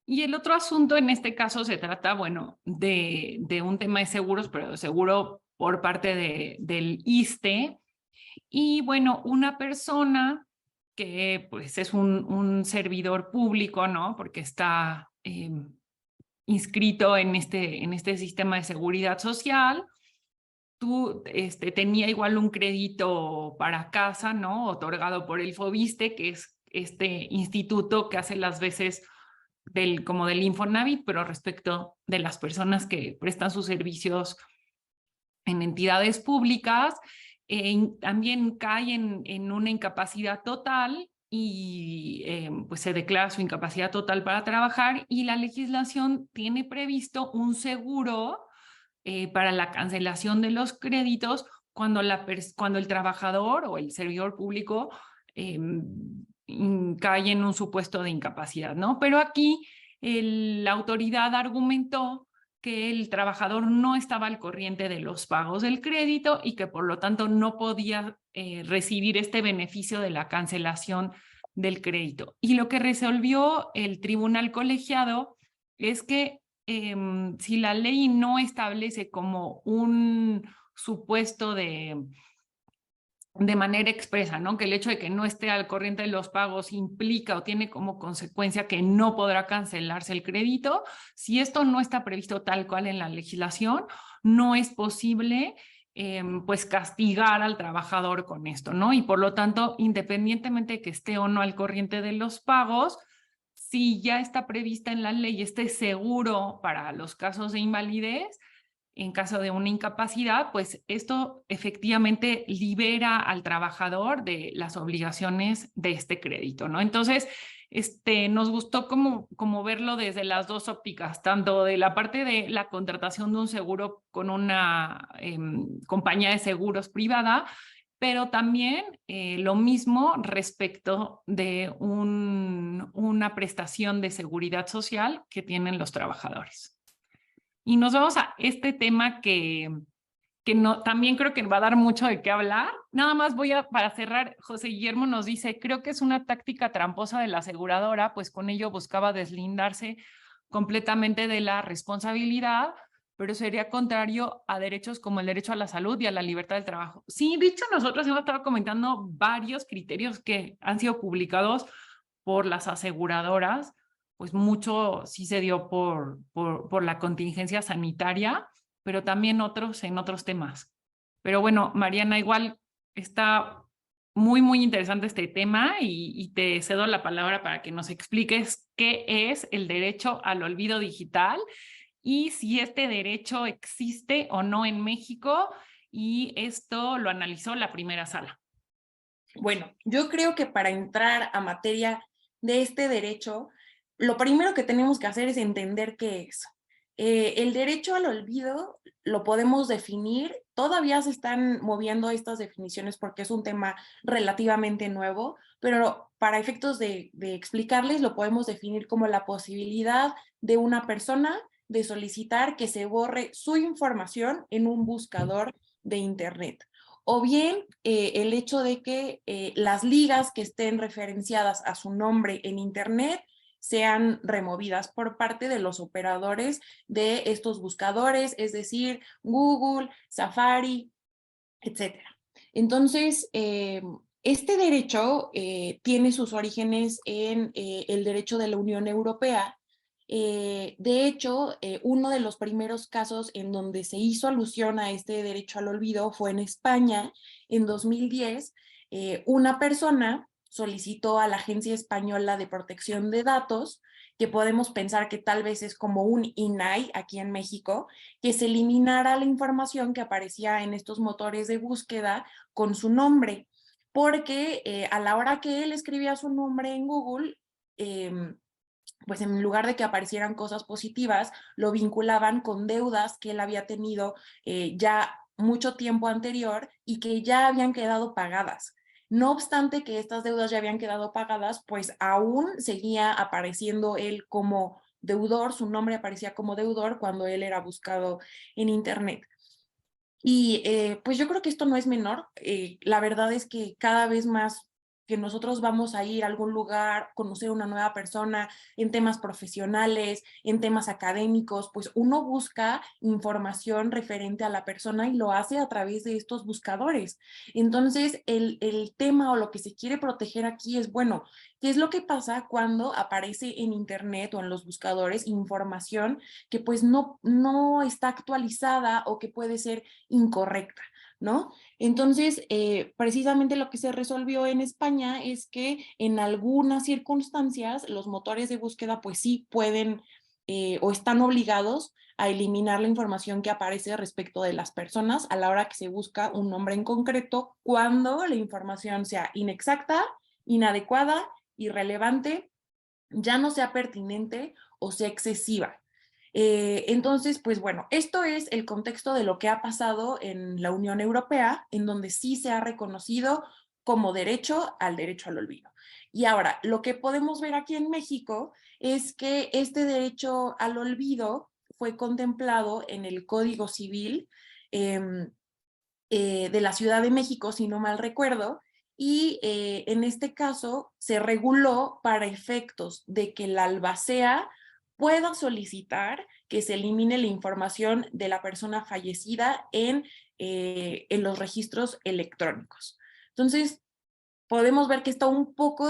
Y el otro asunto en este caso se trata, bueno, de un tema de seguros, pero de seguro por parte del ISSSTE. Y bueno, una persona que pues es un servidor público, ¿no? Porque está inscrito en este sistema de seguridad social. Tú tenía igual un crédito para casa, ¿no? Otorgado por el FOBISSSTE, que es este instituto que hace las veces como del Infonavit, pero respecto de las personas que prestan sus servicios en entidades públicas, también cae en una incapacidad total y pues se declara su incapacidad total para trabajar y la legislación tiene previsto un seguro para la cancelación de los créditos cuando el trabajador o el servidor público cae en un supuesto de incapacidad, ¿no? Pero aquí la autoridad argumentó que el trabajador no estaba al corriente de los pagos del crédito y que por lo tanto no podía recibir este beneficio de la cancelación del crédito. Y lo que resolvió el tribunal colegiado es que si la ley no establece como un supuesto de manera expresa, ¿no? Que el hecho de que no esté al corriente de los pagos implica o tiene como consecuencia que no podrá cancelarse el crédito. Si esto no está previsto tal cual en la legislación, no es posible pues castigar al trabajador con esto, ¿no? Y por lo tanto, independientemente de que esté o no al corriente de los pagos, si ya está prevista en la ley este seguro para los casos de invalidez, en caso de una incapacidad, pues esto efectivamente libera al trabajador de las obligaciones de este crédito, ¿no? Entonces, nos gustó como verlo desde las dos ópticas, tanto de la parte de la contratación de un seguro con una compañía de seguros privada, pero también lo mismo respecto de una prestación de seguridad social que tienen los trabajadores. Y nos vamos a este tema que que no, también creo que va a dar mucho de qué hablar. Nada más para cerrar, José Guillermo nos dice, creo que es una táctica tramposa de la aseguradora, pues con ello buscaba deslindarse completamente de la responsabilidad, pero sería contrario a derechos como el derecho a la salud y a la libertad del trabajo. Sí, de hecho, nosotros hemos estado comentando varios criterios que han sido publicados por las aseguradoras, pues mucho sí se dio por la contingencia sanitaria, pero también otros en otros temas. Pero bueno, Mariana, igual está muy, muy interesante este tema y te cedo la palabra para que nos expliques qué es el derecho al olvido digital y si este derecho existe o no en México, y esto lo analizó la primera sala. Bueno, yo creo que para entrar a materia de este derecho, lo primero que tenemos que hacer es entender qué es. El derecho al olvido lo podemos definir, todavía se están moviendo estas definiciones porque es un tema relativamente nuevo, pero para efectos de explicarles lo podemos definir como la posibilidad de una persona de solicitar que se borre su información en un buscador de Internet. O bien el hecho de que las ligas que estén referenciadas a su nombre en Internet sean removidas por parte de los operadores de estos buscadores, es decir, Google, Safari, etc. Entonces, este derecho tiene sus orígenes en el derecho de la Unión Europea. De hecho, uno de los primeros casos en donde se hizo alusión a este derecho al olvido fue en España en 2010. Una persona solicitó a la Agencia Española de Protección de Datos, que podemos pensar que tal vez es como un INAI aquí en México, que se eliminara la información que aparecía en estos motores de búsqueda con su nombre, porque a la hora que él escribía su nombre en Google, pues en lugar de que aparecieran cosas positivas, lo vinculaban con deudas que él había tenido ya mucho tiempo anterior y que ya habían quedado pagadas. No obstante que estas deudas ya habían quedado pagadas, pues aún seguía apareciendo él como deudor, su nombre aparecía como deudor cuando él era buscado en Internet. Y pues yo creo que esto no es menor. La verdad es que cada vez más que nosotros vamos a ir a algún lugar, conocer una nueva persona en temas profesionales, en temas académicos, pues uno busca información referente a la persona y lo hace a través de estos buscadores. Entonces, el tema o lo que se quiere proteger aquí es, bueno, ¿qué es lo que pasa cuando aparece en Internet o en los buscadores información que pues no está actualizada o que puede ser incorrecta, ¿no? Entonces, precisamente lo que se resolvió en España es que en algunas circunstancias los motores de búsqueda pues sí pueden o están obligados a eliminar la información que aparece respecto de las personas a la hora que se busca un nombre en concreto cuando la información sea inexacta, inadecuada, irrelevante, ya no sea pertinente o sea excesiva. Entonces, pues bueno, esto es el contexto de lo que ha pasado en la Unión Europea, en donde sí se ha reconocido como derecho al olvido. Y ahora, lo que podemos ver aquí en México es que este derecho al olvido fue contemplado en el Código Civil de la Ciudad de México, si no mal recuerdo, y en este caso se reguló para efectos de que la albacea pueda solicitar que se elimine la información de la persona fallecida en los registros electrónicos. Entonces, podemos ver que está un poco,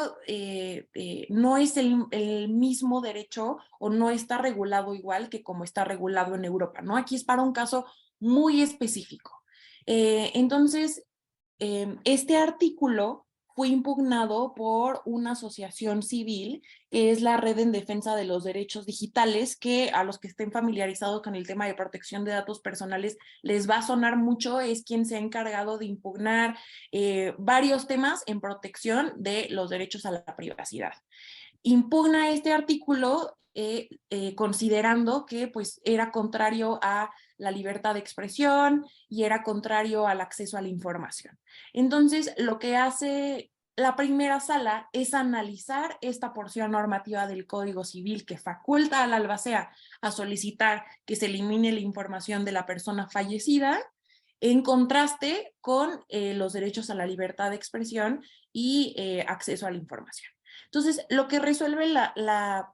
no es el mismo derecho o no está regulado igual que como está regulado en Europa, ¿no? Aquí es para un caso muy específico. Entonces, este artículo fue impugnado por una asociación civil, que es la Red en Defensa de los Derechos Digitales, que a los que estén familiarizados con el tema de protección de datos personales les va a sonar mucho, es quien se ha encargado de impugnar varios temas en protección de los derechos a la privacidad. Impugna este artículo considerando que pues, era contrario a la libertad de expresión y era contrario al acceso a la información. Entonces, lo que hace la primera sala es analizar esta porción normativa del Código Civil que faculta al albacea a solicitar que se elimine la información de la persona fallecida en contraste con los derechos a la libertad de expresión y acceso a la información. Entonces, lo que resuelve la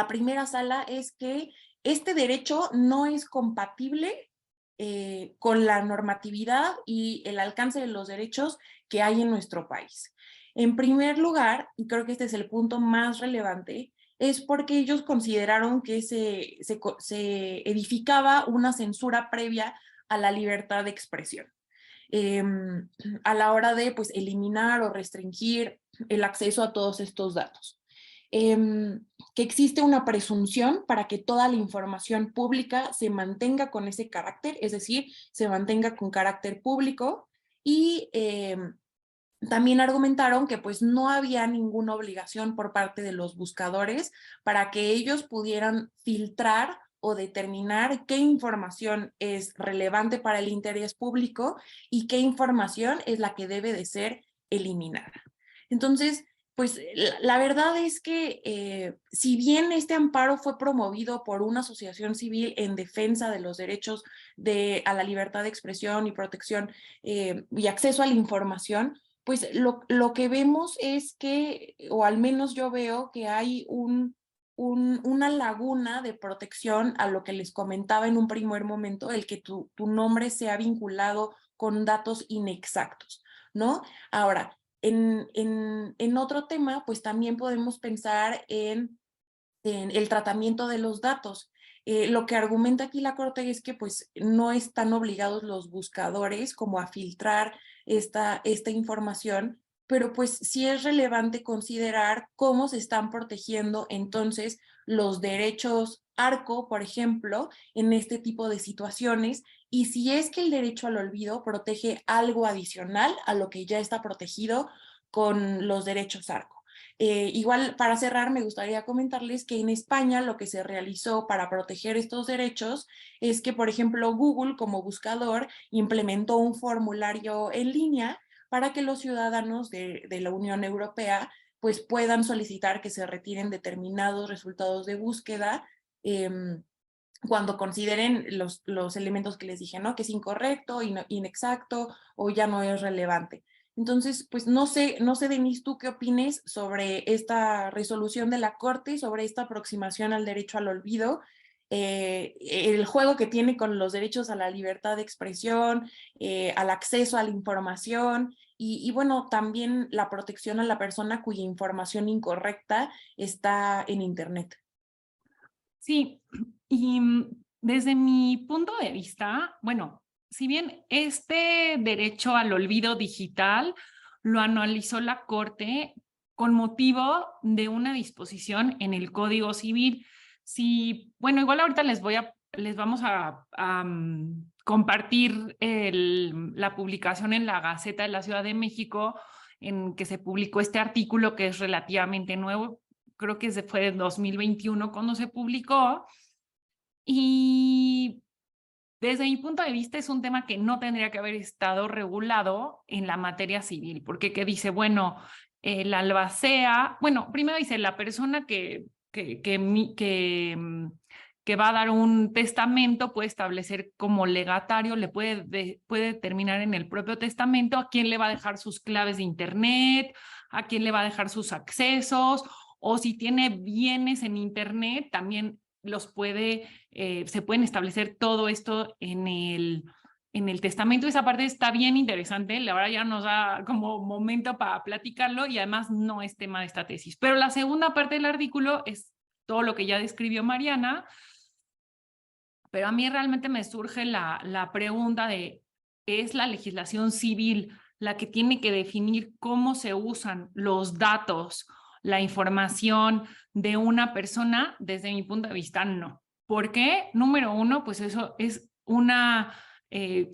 primera sala es que este derecho no es compatible con la normatividad y el alcance de los derechos que hay en nuestro país. En primer lugar, y creo que este es el punto más relevante, es porque ellos consideraron que se edificaba una censura previa a la libertad de expresión. A la hora de pues, eliminar o restringir el acceso a todos estos datos. Que existe una presunción para que toda la información pública se mantenga con ese carácter, es decir, se mantenga con carácter público, y también argumentaron que pues no había ninguna obligación por parte de los buscadores para que ellos pudieran filtrar o determinar qué información es relevante para el interés público y qué información es la que debe de ser eliminada. Entonces, pues la verdad es que si bien este amparo fue promovido por una asociación civil en defensa de los derechos a la libertad de expresión y protección y acceso a la información, pues lo que vemos es que, o al menos yo veo que hay una laguna de protección a lo que les comentaba en un primer momento, el que tu nombre sea vinculado con datos inexactos, ¿no? Ahora, en otro tema, pues también podemos pensar en el tratamiento de los datos. Lo que argumenta aquí la Corte es que pues no están obligados los buscadores como a filtrar esta información, pero pues sí es relevante considerar cómo se están protegiendo entonces los derechos ARCO, por ejemplo, en este tipo de situaciones, y si es que el derecho al olvido protege algo adicional a lo que ya está protegido con los derechos ARCO. Igual, para cerrar, me gustaría comentarles que en España lo que se realizó para proteger estos derechos es que, por ejemplo, Google como buscador implementó un formulario en línea para que los ciudadanos de la Unión Europea pues puedan solicitar que se retiren determinados resultados de búsqueda cuando consideren los elementos que les dije, ¿no? Que es incorrecto, inexacto o ya no es relevante. Entonces, pues no sé, Denise, ¿tú qué opines sobre esta resolución de la Corte, sobre esta aproximación al derecho al olvido, el juego que tiene con los derechos a la libertad de expresión, al acceso a la información y bueno, también la protección a la persona cuya información incorrecta está en Internet? Sí, y desde mi punto de vista, bueno, si bien este derecho al olvido digital lo analizó la Corte con motivo de una disposición en el Código Civil. Si, bueno, igual ahorita les vamos a compartir la publicación en la Gaceta de la Ciudad de México en que se publicó este artículo que es relativamente nuevo. Creo que fue en 2021 cuando se publicó, y desde mi punto de vista es un tema que no tendría que haber estado regulado en la materia civil, porque que dice, bueno, la albacea, bueno, primero dice la persona que va a dar un testamento puede establecer como legatario, puede determinar en el propio testamento a quién le va a dejar sus claves de internet, a quién le va a dejar sus accesos, o si tiene bienes en internet, también se pueden establecer todo esto en el testamento. Esa parte está bien interesante, la verdad ya nos da como momento para platicarlo y además no es tema de esta tesis. Pero la segunda parte del artículo es todo lo que ya describió Mariana, pero a mí realmente me surge la pregunta de, ¿es la legislación civil la que tiene que definir cómo se usan los datos, la información de una persona? Desde mi punto de vista, no. ¿Por qué? Número uno, pues eso es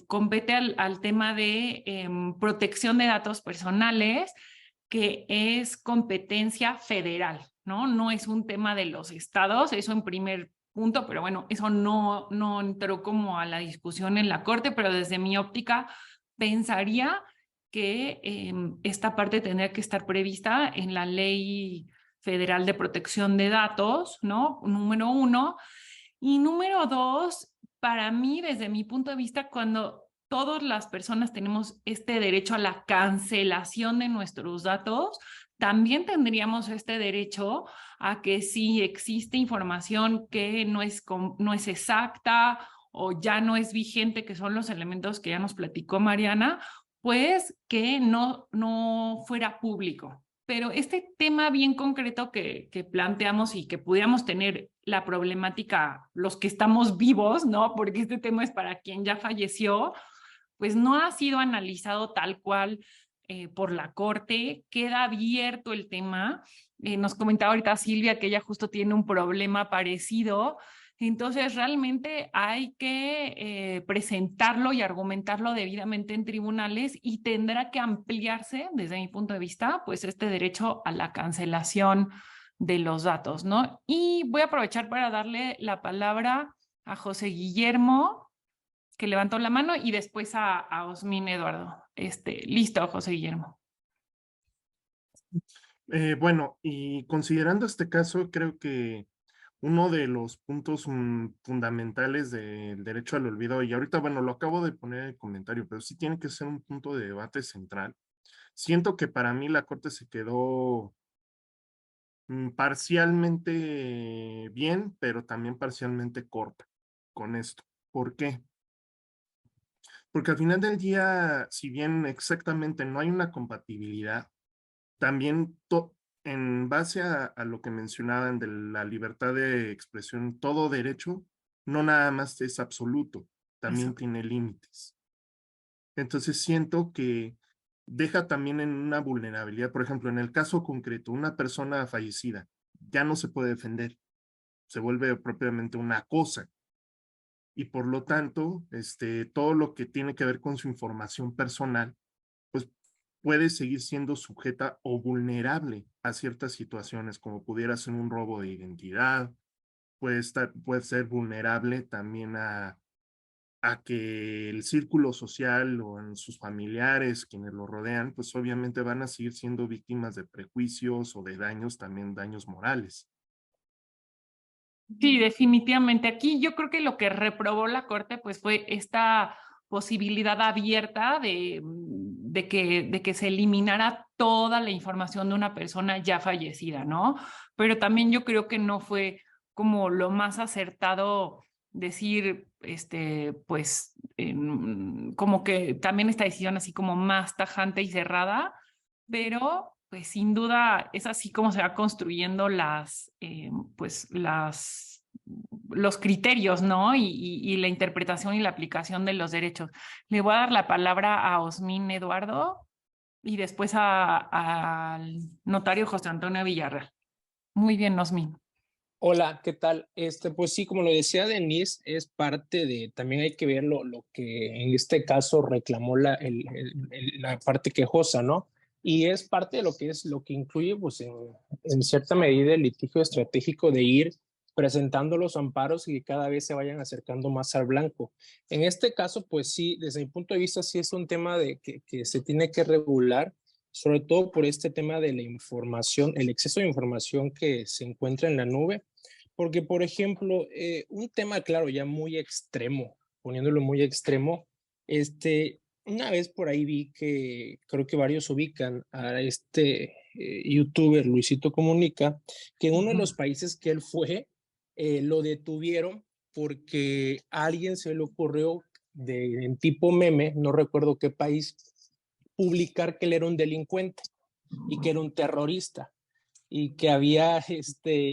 compete al tema de protección de datos personales, que es competencia federal, ¿no? No es un tema de los estados, eso en primer punto, pero bueno, eso no entró como a la discusión en la Corte, pero desde mi óptica pensaría que esta parte tendría que estar prevista en la Ley Federal de Protección de Datos, ¿no? Número uno. Y número dos, para mí, desde mi punto de vista, cuando todas las personas tenemos este derecho a la cancelación de nuestros datos, también tendríamos este derecho a que si existe información que no es exacta o ya no es vigente, que son los elementos que ya nos platicó Mariana, pues que no fuera público. Pero este tema bien concreto que planteamos y que pudiéramos tener la problemática, los que estamos vivos, ¿no? Porque este tema es para quien ya falleció, pues no ha sido analizado tal cual por la Corte, queda abierto el tema. Nos comentaba ahorita Silvia que ella justo tiene un problema parecido. Entonces, realmente hay que presentarlo y argumentarlo debidamente en tribunales y tendrá que ampliarse, desde mi punto de vista, pues este derecho a la cancelación de los datos, ¿no? Y voy a aprovechar para darle la palabra a José Guillermo, que levantó la mano, y después a Osmin Eduardo. Listo, José Guillermo. Bueno, y considerando este caso, creo que uno de los puntos fundamentales del derecho al olvido, y ahorita, bueno, lo acabo de poner en el comentario, pero sí tiene que ser un punto de debate central. Siento que para mí la Corte se quedó parcialmente bien, pero también parcialmente corta con esto. ¿Por qué? Porque al final del día, si bien exactamente no hay una compatibilidad, también en base a lo que mencionaban de la libertad de expresión, todo derecho no nada más es absoluto, también Eso. tiene límites. Entonces siento que deja también en una vulnerabilidad. Por ejemplo, en el caso concreto, una persona fallecida ya no se puede defender, se vuelve propiamente una cosa. Y por lo tanto, todo lo que tiene que ver con su información personal, pues puede seguir siendo sujeta o vulnerable a ciertas situaciones, como pudiera ser un robo de identidad, puede ser vulnerable también a que el círculo social o en sus familiares, quienes lo rodean, pues obviamente van a seguir siendo víctimas de prejuicios o de daños, también daños morales. Sí, definitivamente. Aquí yo creo que lo que reprobó la Corte pues fue esta posibilidad abierta de que se eliminara toda la información de una persona ya fallecida, ¿no? Pero también yo creo que no fue como lo más acertado decir, pues, como que también esta decisión así como más tajante y cerrada, pero pues sin duda es así como se va construyendo pues los criterios, ¿no? Y la interpretación y la aplicación de los derechos. Le voy a dar la palabra a Osmin Eduardo y después al notario José Antonio Villarreal. Muy bien, Osmin. Hola, ¿qué tal? Pues sí, como lo decía Denise, es parte de, también hay que ver lo que en este caso reclamó la parte quejosa, ¿no? Y es parte de lo que incluye, pues en cierta medida el litigio estratégico de ir presentando los amparos y que cada vez se vayan acercando más al blanco. En este caso, pues sí, desde mi punto de vista, sí es un tema de que se tiene que regular, sobre todo por este tema de la información, el exceso de información que se encuentra en la nube. Porque, por ejemplo, un tema, claro, ya muy extremo, poniéndolo muy extremo, una vez por ahí vi que creo que varios ubican a youtuber Luisito Comunica, que en uno de los países que él fue, lo detuvieron porque a alguien se le ocurrió en tipo meme, no recuerdo qué país, publicar que él era un delincuente y que era un terrorista y que había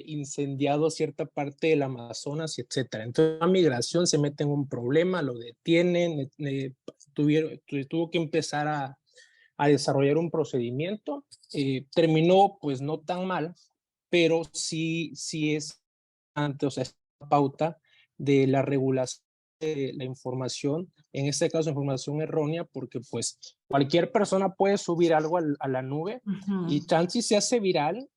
incendiado cierta parte del Amazonas, etcétera. Entonces la migración se mete en un problema, lo detienen, tuvo que empezar a desarrollar un procedimiento, terminó pues no tan mal, pero sí es antes, o sea, es la pauta de la regulación de la información, en este caso información errónea, porque pues cualquier persona puede subir algo a la nube y chance se hace viral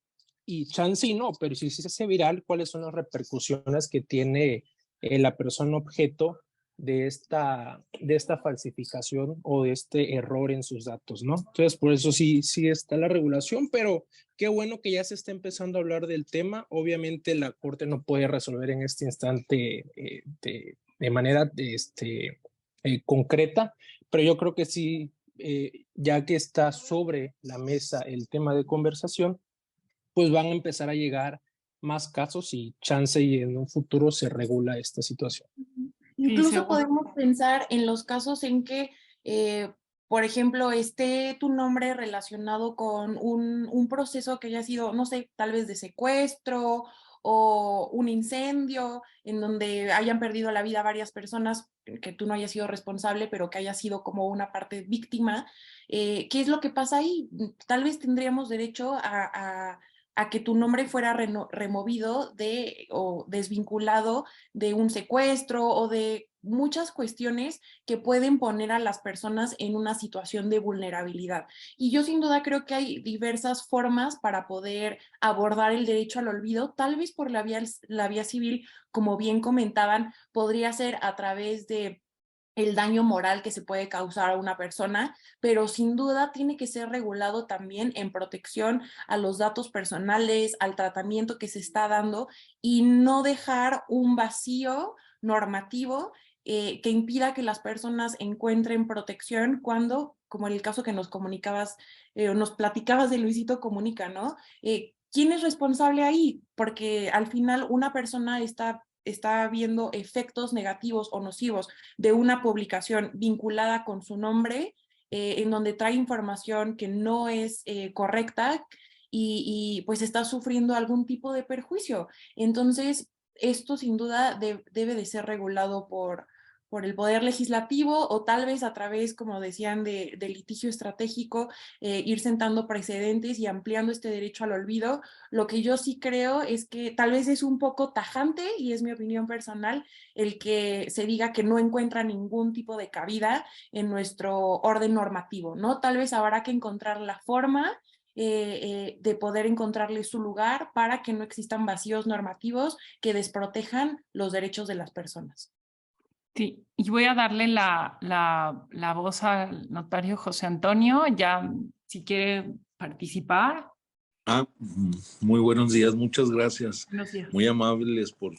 y chance no, pero si se hace viral, ¿cuáles son las repercusiones que tiene la persona objeto de esta falsificación o de este error en sus datos, ¿no? Entonces, por eso sí está la regulación, pero qué bueno que ya se está empezando a hablar del tema. Obviamente la Corte no puede resolver en este instante de manera concreta, pero yo creo que sí, ya que está sobre la mesa el tema de conversación, pues van a empezar a llegar más casos y chance y en un futuro se regula esta situación. Sí, Incluso seguro. podemos pensar en los casos en que, por ejemplo, esté tu nombre relacionado con un proceso que haya sido, no sé, tal vez de secuestro o un incendio en donde hayan perdido la vida varias personas, que tú no hayas sido responsable, pero que haya sido como una parte víctima. ¿Qué es lo que pasa ahí? Tal vez tendríamos derecho a que tu nombre fuera removido o desvinculado de un secuestro o de muchas cuestiones que pueden poner a las personas en una situación de vulnerabilidad. Y yo sin duda creo que hay diversas formas para poder abordar el derecho al olvido, tal vez por la vía civil, como bien comentaban, podría ser a través de el daño moral que se puede causar a una persona, pero sin duda tiene que ser regulado también en protección a los datos personales, al tratamiento que se está dando y no dejar un vacío normativo que impida que las personas encuentren protección cuando, como en el caso que nos comunicabas, nos platicabas de Luisito Comunica, ¿no? ¿Quién es responsable ahí? Porque al final una persona está viendo efectos negativos o nocivos de una publicación vinculada con su nombre, en donde trae información que no es correcta y pues está sufriendo algún tipo de perjuicio. Entonces, esto sin duda debe de ser regulado por el Poder Legislativo o tal vez a través, como decían, de litigio estratégico, ir sentando precedentes y ampliando este derecho al olvido. Lo que yo sí creo es que tal vez es un poco tajante, y es mi opinión personal, el que se diga que no encuentra ningún tipo de cabida en nuestro orden normativo, ¿no? Tal vez habrá que encontrar la forma de poder encontrarle su lugar para que no existan vacíos normativos que desprotejan los derechos de las personas. Sí, y voy a darle la voz al notario José Antonio, ya si quiere participar. Muy buenos días, muchas gracias. Buenos días. Muy amables por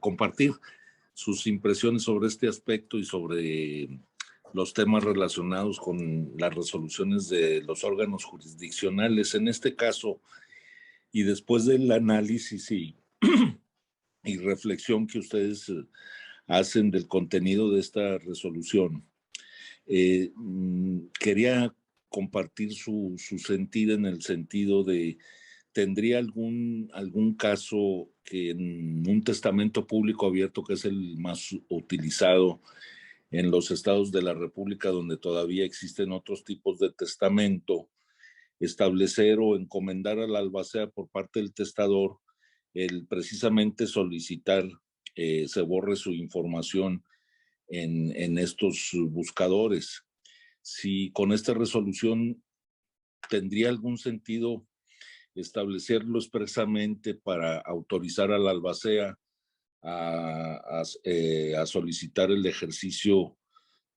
compartir sus impresiones sobre este aspecto y sobre los temas relacionados con las resoluciones de los órganos jurisdiccionales. En este caso, y después del análisis y reflexión que ustedes hacen del contenido de esta resolución, quería compartir su sentir en el sentido de, ¿tendría algún caso que en un testamento público abierto, que es el más utilizado en los estados de la República, donde todavía existen otros tipos de testamento, establecer o encomendar a la albacea por parte del testador el precisamente solicitar se borre su información en estos buscadores? Si con esta resolución tendría algún sentido establecerlo expresamente para autorizar a la albacea a solicitar el ejercicio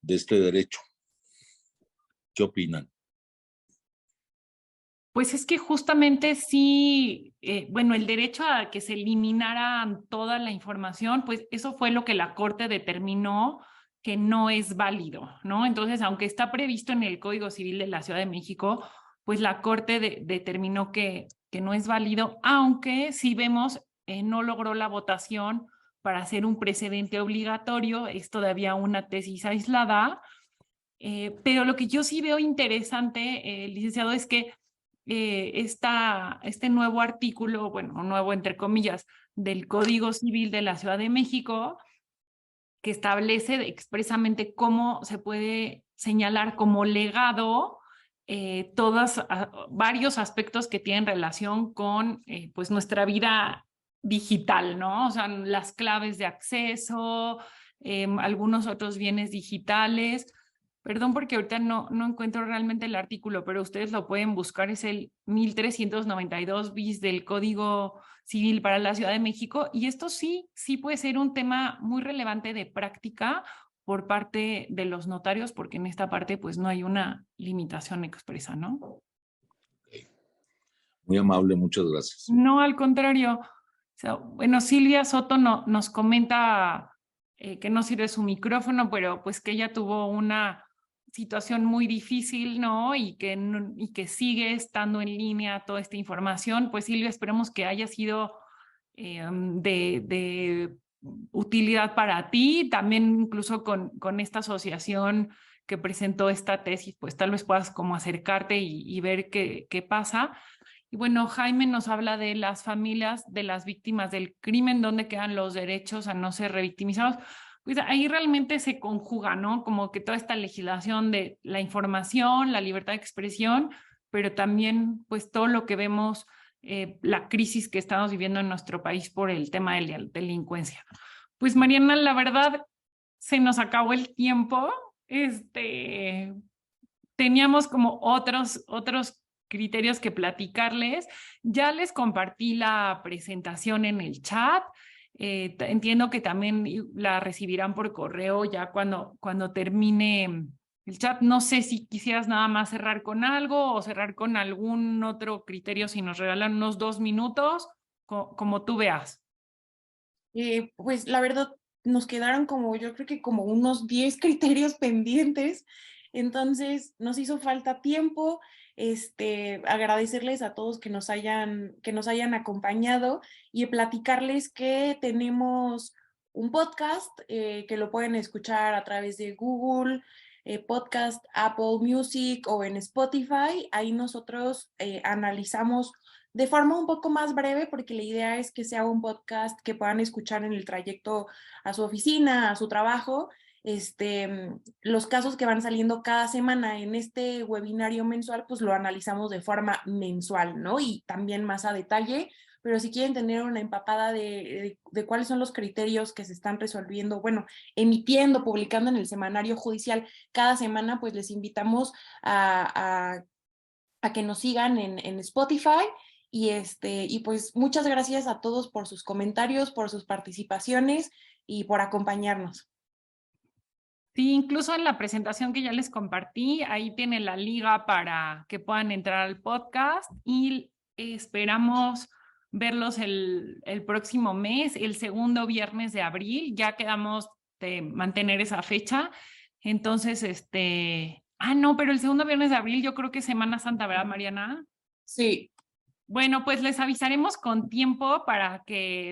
de este derecho. ¿Qué opinan? Pues es que justamente sí, bueno, el derecho a que se eliminara toda la información, pues eso fue lo que la Corte determinó que no es válido, ¿no? Entonces, aunque está previsto en el Código Civil de la Ciudad de México, pues la Corte determinó que no es válido, aunque sí vemos, no logró la votación para hacer un precedente obligatorio, es todavía una tesis aislada, pero lo que yo sí veo interesante, licenciado, es que este nuevo artículo, bueno, nuevo entre comillas, del Código Civil de la Ciudad de México, que establece expresamente cómo se puede señalar como legado varios aspectos que tienen relación con pues nuestra vida digital, ¿no? O sea, las claves de acceso, algunos otros bienes digitales. Perdón porque ahorita no encuentro realmente el artículo, pero ustedes lo pueden buscar, es el 1392 bis del Código Civil para la Ciudad de México, y esto sí puede ser un tema muy relevante de práctica por parte de los notarios, porque en esta parte pues no hay una limitación expresa, ¿no? Muy amable, muchas gracias. No, al contrario. O sea, bueno, Silvia Soto nos comenta que no sirve su micrófono, pero pues que ella tuvo una situación muy difícil, ¿no? Y que sigue estando en línea toda esta información. Pues Silvia, esperemos que haya sido de utilidad para ti, también incluso con esta asociación que presentó esta tesis, pues tal vez puedas como acercarte y ver qué pasa. Y bueno, Jaime nos habla de las familias de las víctimas del crimen, dónde quedan los derechos a no ser revictimizados. Pues ahí realmente se conjuga, ¿no? Como que toda esta legislación de la información, la libertad de expresión, pero también pues todo lo que vemos, la crisis que estamos viviendo en nuestro país por el tema de la delincuencia. Pues Mariana, la verdad, se nos acabó el tiempo. Teníamos como otros criterios que platicarles. Ya les compartí la presentación en el chat. Entiendo que también la recibirán por correo ya cuando termine el chat. No sé si quisieras nada más cerrar con algo o cerrar con algún otro criterio, si nos regalan unos 2 minutos, como tú veas. Pues la verdad nos quedaron yo creo que como unos 10 criterios pendientes, entonces nos hizo falta tiempo. Agradecerles a todos que nos hayan acompañado y platicarles que tenemos un podcast que lo pueden escuchar a través de Google Podcast, Apple Music o en Spotify. Ahí nosotros analizamos de forma un poco más breve, porque la idea es que sea un podcast que puedan escuchar en el trayecto a su oficina, a su trabajo, los casos que van saliendo cada semana en este webinario mensual, pues lo analizamos de forma mensual, ¿no? Y también más a detalle, pero si quieren tener una empapada de cuáles son los criterios que se están resolviendo, bueno, emitiendo, publicando en el semanario judicial cada semana, pues les invitamos a que nos sigan en Spotify. Y pues muchas gracias a todos por sus comentarios, por sus participaciones y por acompañarnos. Sí, incluso en la presentación que ya les compartí, ahí tiene la liga para que puedan entrar al podcast y esperamos verlos el próximo mes, el segundo viernes de abril. Ya quedamos de mantener esa fecha. Entonces, no, pero el segundo viernes de abril yo creo que es Semana Santa, ¿verdad, Mariana? Sí. Bueno, pues les avisaremos con tiempo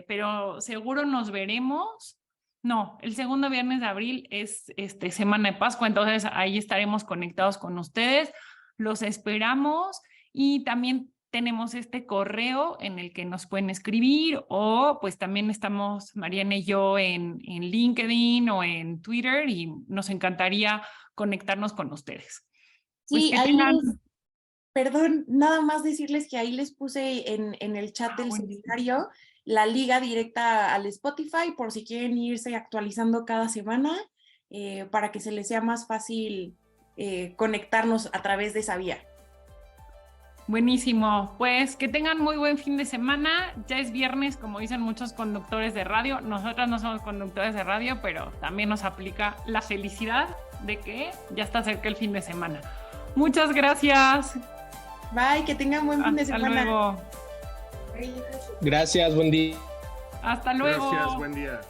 pero seguro nos veremos. No, el segundo viernes de abril es Semana de Pascua, entonces ahí estaremos conectados con ustedes. Los esperamos y también tenemos este correo en el que nos pueden escribir, o pues también estamos Mariana y yo en LinkedIn o en Twitter y nos encantaría conectarnos con ustedes. Sí, pues ahí perdón, nada más decirles que ahí les puse en el chat del seminario la liga directa al Spotify por si quieren irse actualizando cada semana para que se les sea más fácil conectarnos a través de esa vía. Buenísimo, pues que tengan muy buen fin de semana. Ya es viernes, como dicen muchos conductores de radio. Nosotras no somos conductores de radio, pero también nos aplica la felicidad de que ya está cerca el fin de semana. Muchas gracias. Bye, que tengan buen fin de semana. Hasta luego. Gracias, buen día. Hasta luego. Gracias, buen día.